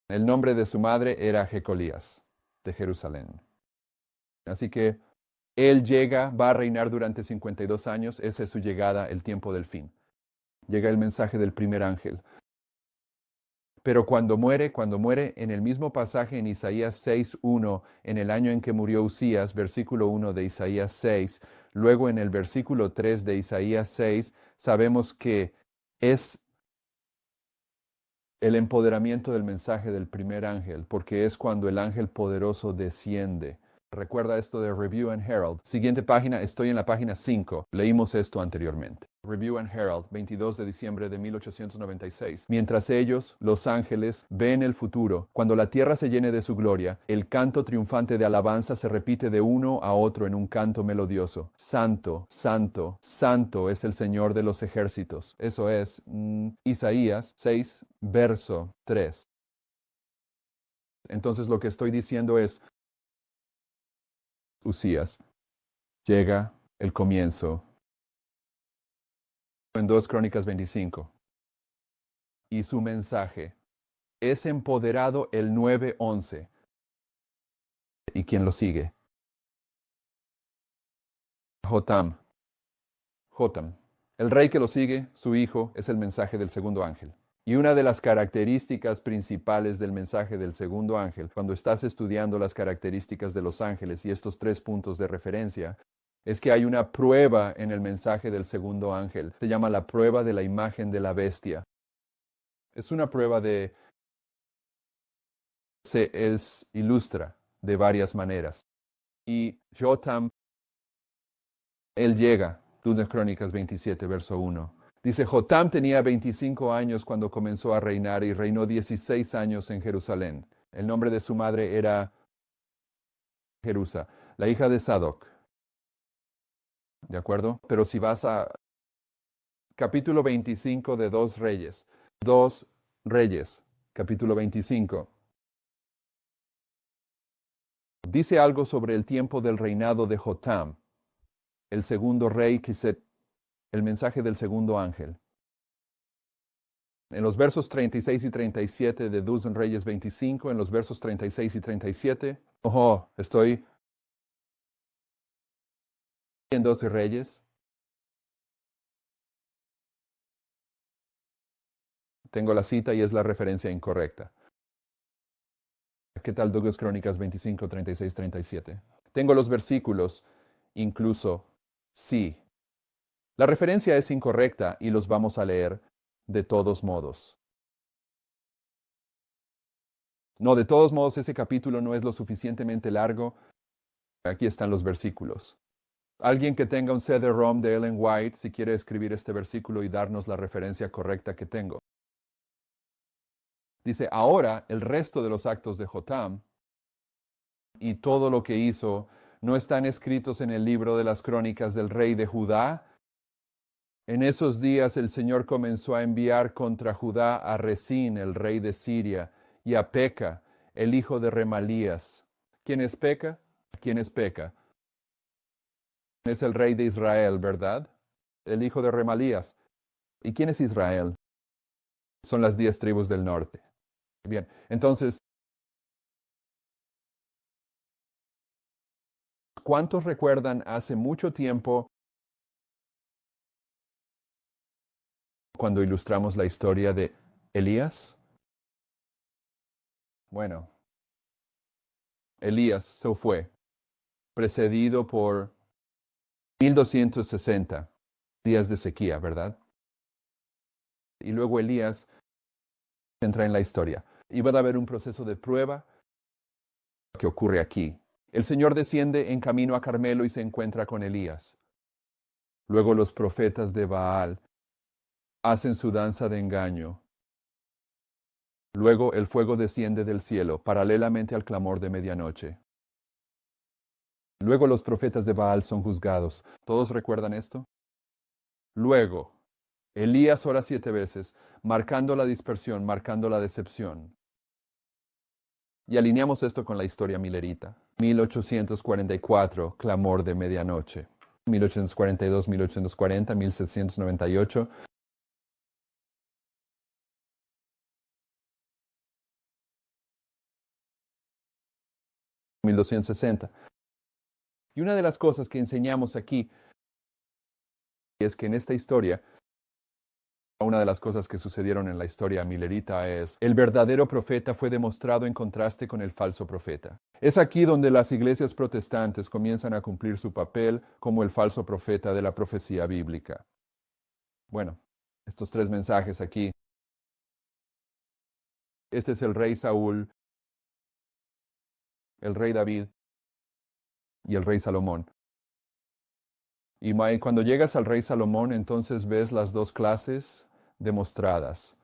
El nombre de su madre era Jecolías, de Jerusalén. Así que él llega, va a reinar durante 52 años, esa es su llegada, el tiempo del fin. Llega el mensaje del primer ángel. Pero cuando muere en el mismo pasaje en Isaías 6:1, en el año en que murió Usías, versículo 1 de Isaías 6, luego en el versículo 3 de Isaías 6, sabemos que es el empoderamiento del mensaje del primer ángel, porque es cuando el ángel poderoso desciende. Recuerda esto de Review and Herald. Siguiente página, estoy en la página 5. Leímos esto anteriormente. Review and Herald, 22 de diciembre de 1896. Mientras ellos, los ángeles, ven el futuro, cuando la tierra se llene de su gloria, el canto triunfante de alabanza se repite de uno a otro en un canto melodioso. Santo, santo, santo es el Señor de los ejércitos. Eso es Isaías 6, verso 3. Entonces lo que estoy diciendo es, Usías, llega el comienzo en 2 Crónicas 25. Y su mensaje es empoderado el 9:11. ¿Y quién lo sigue? Jotam. Jotam. El rey que lo sigue, su hijo, es el mensaje del segundo ángel. Y una de las características principales del mensaje del segundo ángel, cuando estás estudiando las características de los ángeles y estos 3 puntos de referencia, es que hay una prueba en el mensaje del segundo ángel. Se llama la prueba de la imagen de la bestia. Es una prueba se ilustra de varias maneras. Y Jotam, él llega, 2 Crónicas 27, verso 1. Dice, Jotam tenía 25 años cuando comenzó a reinar y reinó 16 años en Jerusalén. El nombre de su madre era Jerusa, la hija de Sadoc. ¿De acuerdo? Pero si vas a capítulo 25 de 2 Reyes, capítulo 25, dice algo sobre el tiempo del reinado de Jotam, el segundo rey, el mensaje del segundo ángel. En los versos 36 y 37 de 2 Reyes 25, en los versos 36 y 37, estoy en 12 Reyes. Tengo la cita y es la referencia incorrecta. ¿Qué tal Douglas Crónicas 25, 36, 37? Tengo los versículos, incluso sí. La referencia es incorrecta y los vamos a leer de todos modos. No, de todos modos, ese capítulo no es lo suficientemente largo. Aquí están los versículos. Alguien que tenga un CD-ROM de Ellen White, si quiere escribir este versículo y darnos la referencia correcta que tengo. Dice, ahora el resto de los actos de Jotam y todo lo que hizo no están escritos en el libro de las crónicas del rey de Judá. En esos días el Señor comenzó a enviar contra Judá a Resín, el rey de Siria, y a Peca, el hijo de Remalías. ¿Quién es Peca? ¿Quién es Peca? Es el rey de Israel, ¿verdad? El hijo de Remalías. ¿Y quién es Israel? Son las 10 tribus del norte. Bien, entonces, ¿cuántos recuerdan hace mucho tiempo cuando ilustramos la historia de Elías? Bueno, Elías se fue, precedido por 1260 días de sequía, ¿verdad? Y luego Elías entra en la historia. Y va a haber un proceso de prueba que ocurre aquí. El Señor desciende en camino a Carmelo y se encuentra con Elías. Luego los profetas de Baal hacen su danza de engaño. Luego el fuego desciende del cielo, paralelamente al clamor de medianoche. Luego los profetas de Baal son juzgados. ¿Todos recuerdan esto? Luego, Elías ora 7 veces, marcando la dispersión, marcando la decepción. Y alineamos esto con la historia milerita. 1844, clamor de medianoche. 1842, 1840, 1798. $1260. Y una de las cosas que enseñamos aquí es que en esta historia, una de las cosas que sucedieron en la historia milerita es, el verdadero profeta fue demostrado en contraste con el falso profeta. Es aquí donde las iglesias protestantes comienzan a cumplir su papel como el falso profeta de la profecía bíblica. Bueno, estos 3 mensajes aquí. Este es el rey Saúl, el rey David y el rey Salomón. Y cuando llegas al rey Salomón, entonces ves las 2 clases demostradas.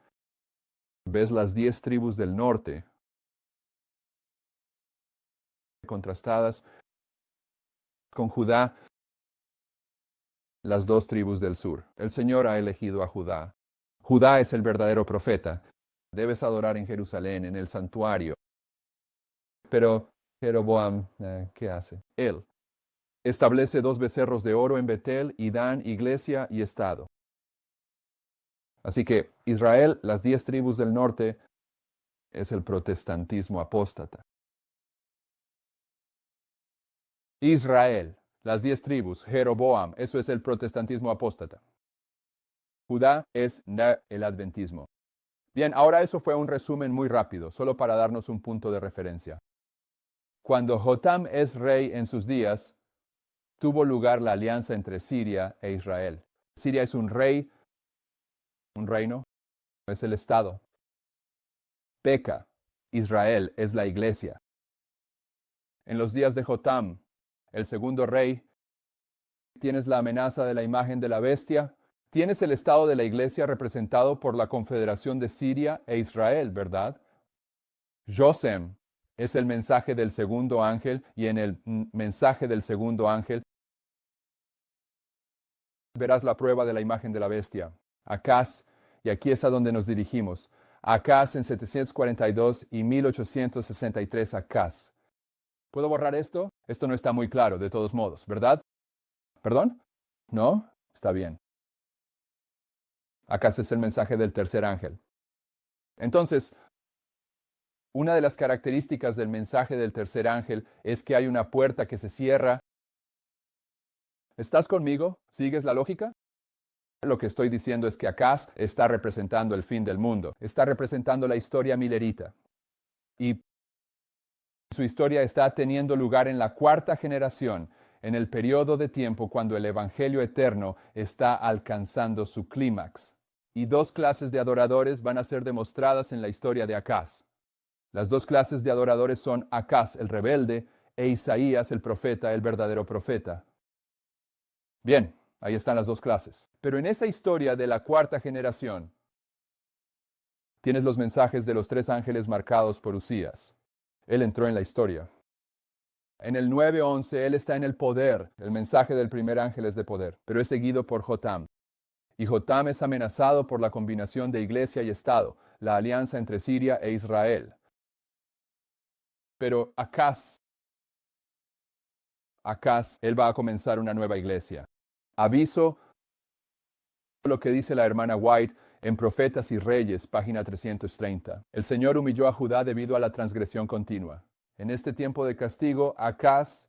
Ves las 10 tribus del norte contrastadas con Judá, las 2 tribus del sur. El Señor ha elegido a Judá. Judá es el verdadero profeta. Debes adorar en Jerusalén, en el santuario. Pero Jeroboam, ¿qué hace? Él establece 2 becerros de oro en Betel y dan iglesia y estado. Así que Israel, las 10 tribus del norte, es el protestantismo apóstata. Israel, las 10 tribus, Jeroboam, eso es el protestantismo apóstata. Judá es el adventismo. Bien, ahora eso fue un resumen muy rápido, solo para darnos un punto de referencia. Cuando Jotam es rey en sus días, tuvo lugar la alianza entre Siria e Israel. Siria es un rey, un reino, es el estado. Peca, Israel es la iglesia. En los días de Jotam, el segundo rey, tienes la amenaza de la imagen de la bestia, tienes el estado de la iglesia representado por la confederación de Siria e Israel, ¿verdad? Josem es el mensaje del segundo ángel y en el mensaje del segundo ángel verás la prueba de la imagen de la bestia. Acaz, y aquí es a donde nos dirigimos. Acaz en 742 y 1863 Acaz. ¿Puedo borrar esto? Esto no está muy claro, de todos modos, ¿verdad? ¿Perdón? ¿No? Está bien. Acaz es el mensaje del tercer ángel. Entonces, una de las características del mensaje del tercer ángel es que hay una puerta que se cierra. ¿Estás conmigo? ¿Sigues la lógica? Lo que estoy diciendo es que Acaz está representando el fin del mundo, está representando la historia milerita. Y su historia está teniendo lugar en la cuarta generación, en el periodo de tiempo cuando el Evangelio eterno está alcanzando su clímax. Y dos clases de adoradores van a ser demostradas en la historia de Acaz. Las dos clases de adoradores son Acaz, el rebelde, e Isaías, el profeta, el verdadero profeta. Bien, ahí están las dos clases. Pero en esa historia de la cuarta generación, tienes los mensajes de los tres ángeles marcados por Usías. Él entró en la historia. En el 9:11, él está en el poder. El mensaje del primer ángel es de poder, pero es seguido por Jotam. Y Jotam es amenazado por la combinación de iglesia y Estado, la alianza entre Siria e Israel. Pero Acaz, él va a comenzar una nueva iglesia. Aviso lo que dice la hermana White en Profetas y Reyes, página 330. El Señor humilló a Judá debido a la transgresión continua. En este tiempo de castigo, Acaz,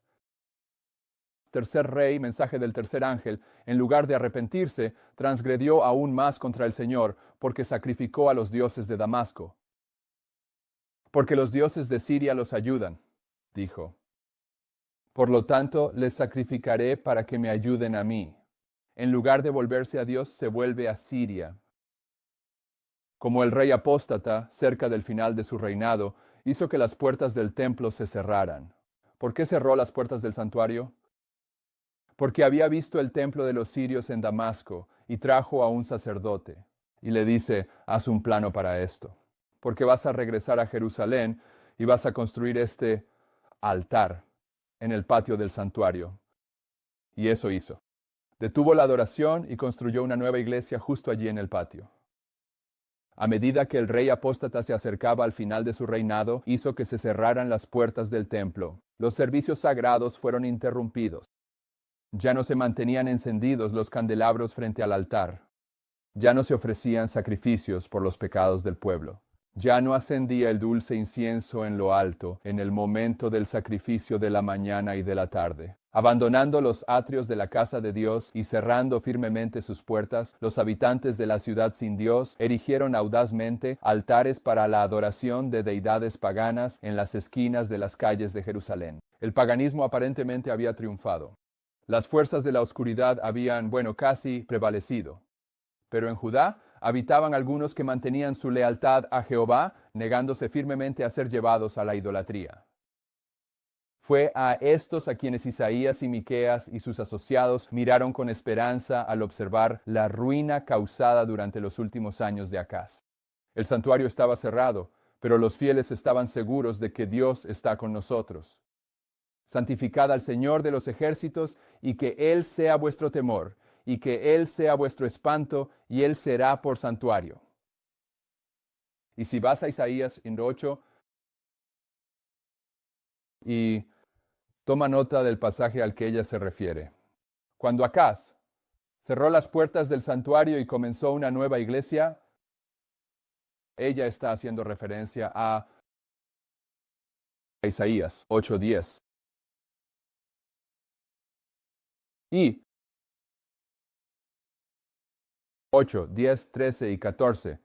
tercer rey, mensaje del tercer ángel, en lugar de arrepentirse, transgredió aún más contra el Señor, porque sacrificó a los dioses de Damasco. Porque los dioses de Siria los ayudan, dijo. Por lo tanto, les sacrificaré para que me ayuden a mí. En lugar de volverse a Dios, se vuelve a Siria. Como el rey apóstata, cerca del final de su reinado, hizo que las puertas del templo se cerraran. ¿Por qué cerró las puertas del santuario? Porque había visto el templo de los sirios en Damasco y trajo a un sacerdote. Y le dice, haz un plano para esto, porque vas a regresar a Jerusalén y vas a construir este altar en el patio del santuario. Y eso hizo. Detuvo la adoración y construyó una nueva iglesia justo allí en el patio. A medida que el rey apóstata se acercaba al final de su reinado, hizo que se cerraran las puertas del templo. Los servicios sagrados fueron interrumpidos. Ya no se mantenían encendidos los candelabros frente al altar. Ya no se ofrecían sacrificios por los pecados del pueblo. Ya no ascendía el dulce incienso en lo alto en el momento del sacrificio de la mañana y de la tarde. Abandonando los atrios de la casa de Dios y cerrando firmemente sus puertas, los habitantes de la ciudad sin Dios erigieron audazmente altares para la adoración de deidades paganas en las esquinas de las calles de Jerusalén. El paganismo aparentemente había triunfado. Las fuerzas de la oscuridad habían, casi prevalecido. Pero en Judá habitaban algunos que mantenían su lealtad a Jehová, negándose firmemente a ser llevados a la idolatría. Fue a estos a quienes Isaías y Miqueas y sus asociados miraron con esperanza al observar la ruina causada durante los últimos años de Acaz. El santuario estaba cerrado, pero los fieles estaban seguros de que Dios está con nosotros. Santificad al Señor de los ejércitos, y que Él sea vuestro temor, y que Él sea vuestro espanto, y Él será por santuario. Y si vas a Isaías 8 y toma nota del pasaje al que ella se refiere. Cuando Acaz cerró las puertas del santuario y comenzó una nueva iglesia, ella está haciendo referencia a Isaías 8:10. Y 8, 10, 13 y 14.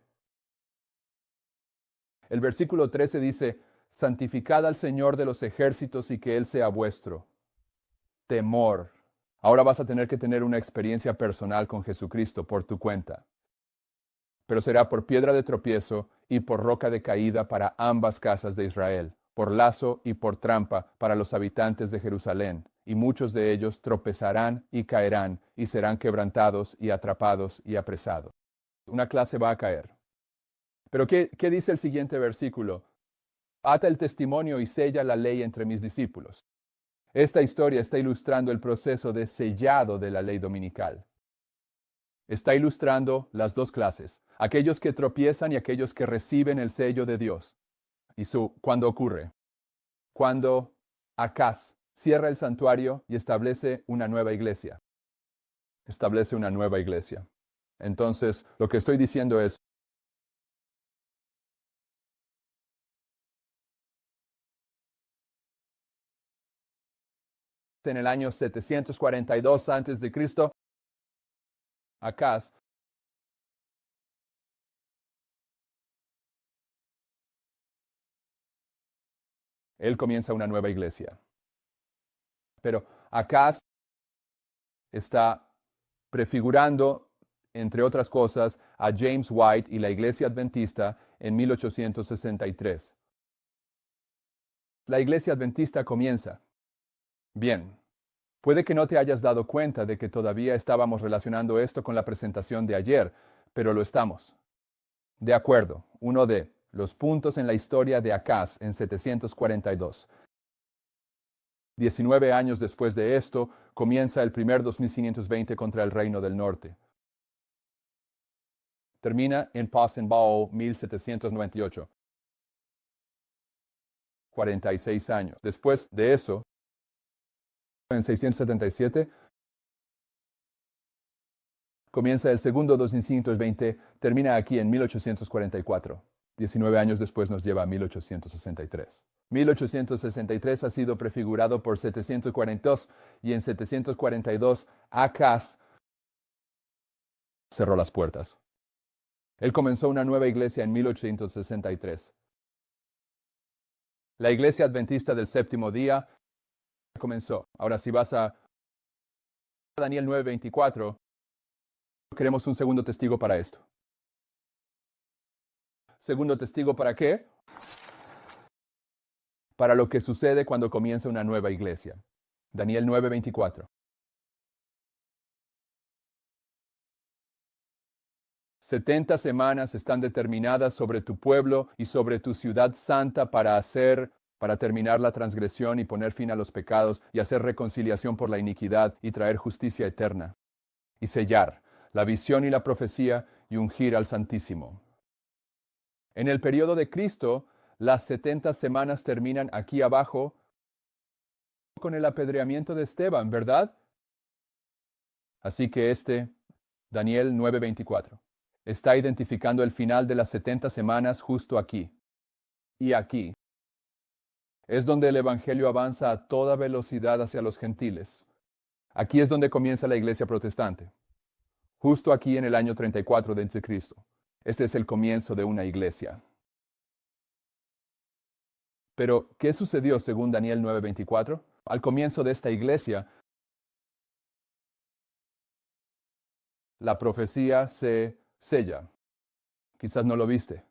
El versículo 13 dice, santificad al Señor de los ejércitos y que Él sea vuestro temor. Ahora vas a tener que tener una experiencia personal con Jesucristo por tu cuenta. Pero será por piedra de tropiezo y por roca de caída para ambas casas de Israel, por lazo y por trampa para los habitantes de Jerusalén, y muchos de ellos tropezarán y caerán, y serán quebrantados y atrapados y apresados. Una clase va a caer. Pero ¿qué dice el siguiente versículo? Ata el testimonio y sella la ley entre mis discípulos. Esta historia está ilustrando el proceso de sellado de la ley dominical. Está ilustrando las dos clases, aquellos que tropiezan y aquellos que reciben el sello de Dios. ¿Y cuándo ocurre? Cuando Acaz cierra el santuario y establece una nueva iglesia. Establece una nueva iglesia. Entonces, lo que estoy diciendo es, en el año 742 a.C., Acaz él comienza una nueva iglesia. Pero Acaz está prefigurando, entre otras cosas, a James White y la Iglesia Adventista en 1863. La Iglesia Adventista comienza. Bien, puede que no te hayas dado cuenta de que todavía estábamos relacionando esto con la presentación de ayer, pero lo estamos. De acuerdo, uno de los puntos en la historia de Acaz en 742. 19 años después de esto, comienza el primer 2520 contra el Reino del Norte. Termina en Passenbau 1798. 46 años. Después de eso, en 677, comienza el segundo 2520, termina aquí en 1844. 19 años después nos lleva a 1863. 1863 ha sido prefigurado por 742 y en 742 Acaz cerró las puertas. Él comenzó una nueva iglesia en 1863. La iglesia adventista del séptimo día comenzó. Ahora si vas a Daniel 9:24, queremos un segundo testigo para esto. ¿Segundo testigo para qué? Para lo que sucede cuando comienza una nueva iglesia. Daniel 9:24. 70 semanas están determinadas sobre tu pueblo y sobre tu ciudad santa para terminar la transgresión y poner fin a los pecados y hacer reconciliación por la iniquidad y traer justicia eterna. Y sellar la visión y la profecía y ungir al Santísimo. En el periodo de Cristo, las 70 semanas terminan aquí abajo con el apedreamiento de Esteban, ¿verdad? Así que Daniel 9:24, está identificando el final de las 70 semanas justo aquí. Y aquí es donde el Evangelio avanza a toda velocidad hacia los gentiles. Aquí es donde comienza la iglesia protestante. Justo aquí en el año 34 de Cristo. Este es el comienzo de una iglesia. Pero, ¿qué sucedió según Daniel 9:24? Al comienzo de esta iglesia, la profecía se sella. Quizás no lo viste.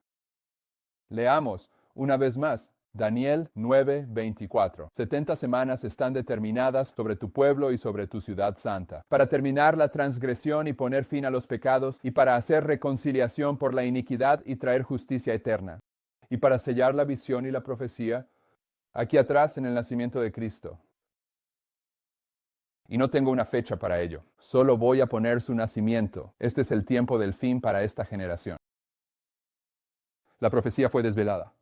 Leamos una vez más. Daniel 9:24. 70 semanas están determinadas sobre tu pueblo y sobre tu ciudad santa, para terminar la transgresión y poner fin a los pecados, y para hacer reconciliación por la iniquidad y traer justicia eterna, y para sellar la visión y la profecía, aquí atrás en el nacimiento de Cristo. Y no tengo una fecha para ello, solo voy a poner su nacimiento. Este es el tiempo del fin para esta generación. La profecía fue desvelada.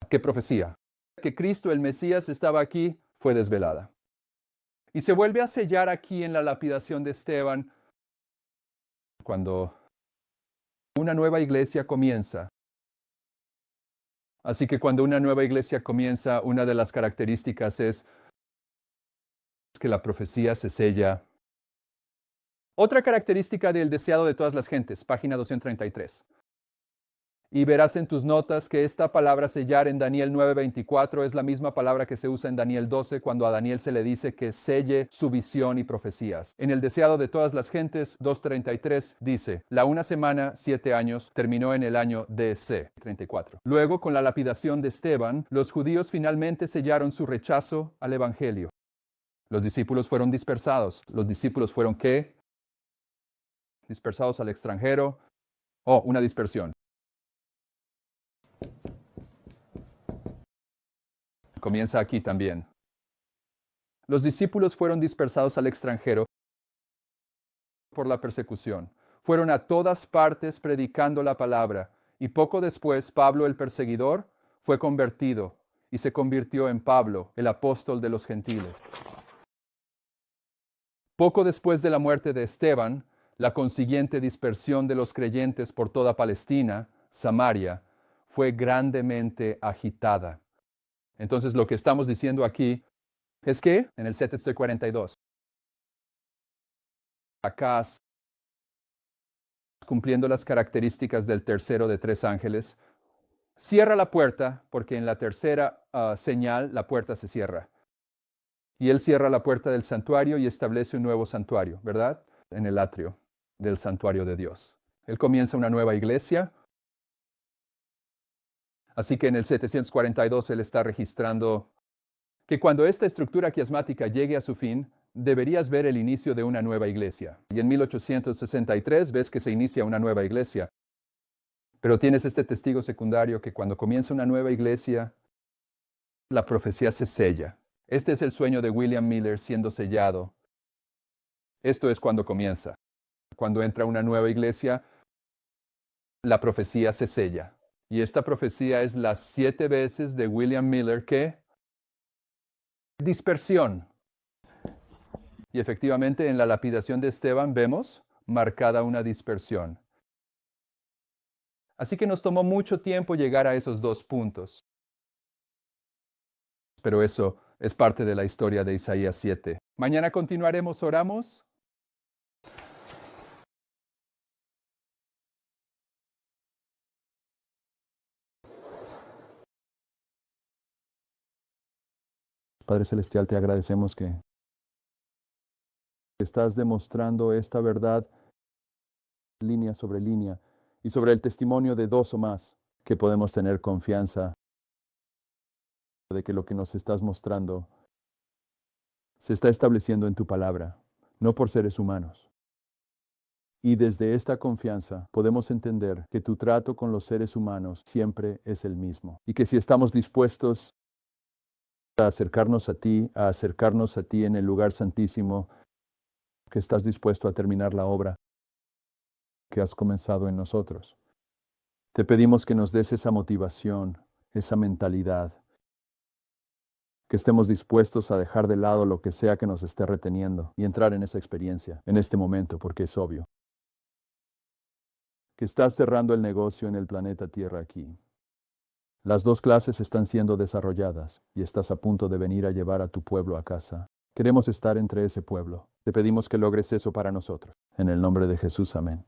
¿Qué profecía? Que Cristo el Mesías estaba aquí, fue desvelada. Y se vuelve a sellar aquí en la lapidación de Esteban cuando una nueva iglesia comienza. Así que cuando una nueva iglesia comienza, una de las características es que la profecía se sella. Otra característica del deseado de todas las gentes, página 233. Y verás en tus notas que esta palabra sellar en Daniel 9:24 es la misma palabra que se usa en Daniel 12 cuando a Daniel se le dice que selle su visión y profecías. En el deseado de todas las gentes 2:33 dice, la una semana, 7 años, terminó en el año DC 34. Luego, con la lapidación de Esteban, los judíos finalmente sellaron su rechazo al Evangelio. Los discípulos fueron dispersados. ¿Los discípulos fueron qué? Dispersados al extranjero. Una dispersión. Comienza aquí también. Los discípulos fueron dispersados al extranjero por la persecución. Fueron a todas partes predicando la palabra, y poco después Pablo el perseguidor fue convertido y se convirtió en Pablo, el apóstol de los gentiles. Poco después de la muerte de Esteban, la consiguiente dispersión de los creyentes por toda Palestina, Samaria, fue grandemente agitada. Entonces lo que estamos diciendo aquí Es que en el 742, acá cumpliendo las características del tercero de tres ángeles, cierra la puerta porque en la tercera señal la puerta se cierra. Y él cierra la puerta del santuario y establece un nuevo santuario, ¿verdad? En el atrio del santuario de Dios. Él comienza una nueva iglesia. Así que en el 742 él está registrando que cuando esta estructura quiasmática llegue a su fin, deberías ver el inicio de una nueva iglesia. Y en 1863 ves que se inicia una nueva iglesia. Pero tienes este testigo secundario que cuando comienza una nueva iglesia, la profecía se sella. Este es el sueño de William Miller siendo sellado. Esto es cuando comienza. Cuando entra una nueva iglesia, la profecía se sella. Y esta profecía es las 7 veces de William Miller que dispersión. Y efectivamente en la lapidación de Esteban vemos marcada una dispersión. Así que nos tomó mucho tiempo llegar a esos 2 puntos. Pero eso es parte de la historia de Isaías 7. Mañana continuaremos, oramos. Padre Celestial, te agradecemos que estás demostrando esta verdad línea sobre línea y sobre el testimonio de 2 o más, que podemos tener confianza de que lo que nos estás mostrando se está estableciendo en tu palabra, no por seres humanos. Y desde esta confianza podemos entender que tu trato con los seres humanos siempre es el mismo. Y que si estamos dispuestos a acercarnos a ti en el lugar santísimo, que estás dispuesto a terminar la obra que has comenzado en nosotros. Te pedimos que nos des esa motivación, esa mentalidad, que estemos dispuestos a dejar de lado lo que sea que nos esté reteniendo y entrar en esa experiencia, en este momento, porque es obvio que estás cerrando el negocio en el planeta Tierra aquí. Las 2 clases están siendo desarrolladas y estás a punto de venir a llevar a tu pueblo a casa. Queremos estar entre ese pueblo. Te pedimos que logres eso para nosotros. En el nombre de Jesús, amén.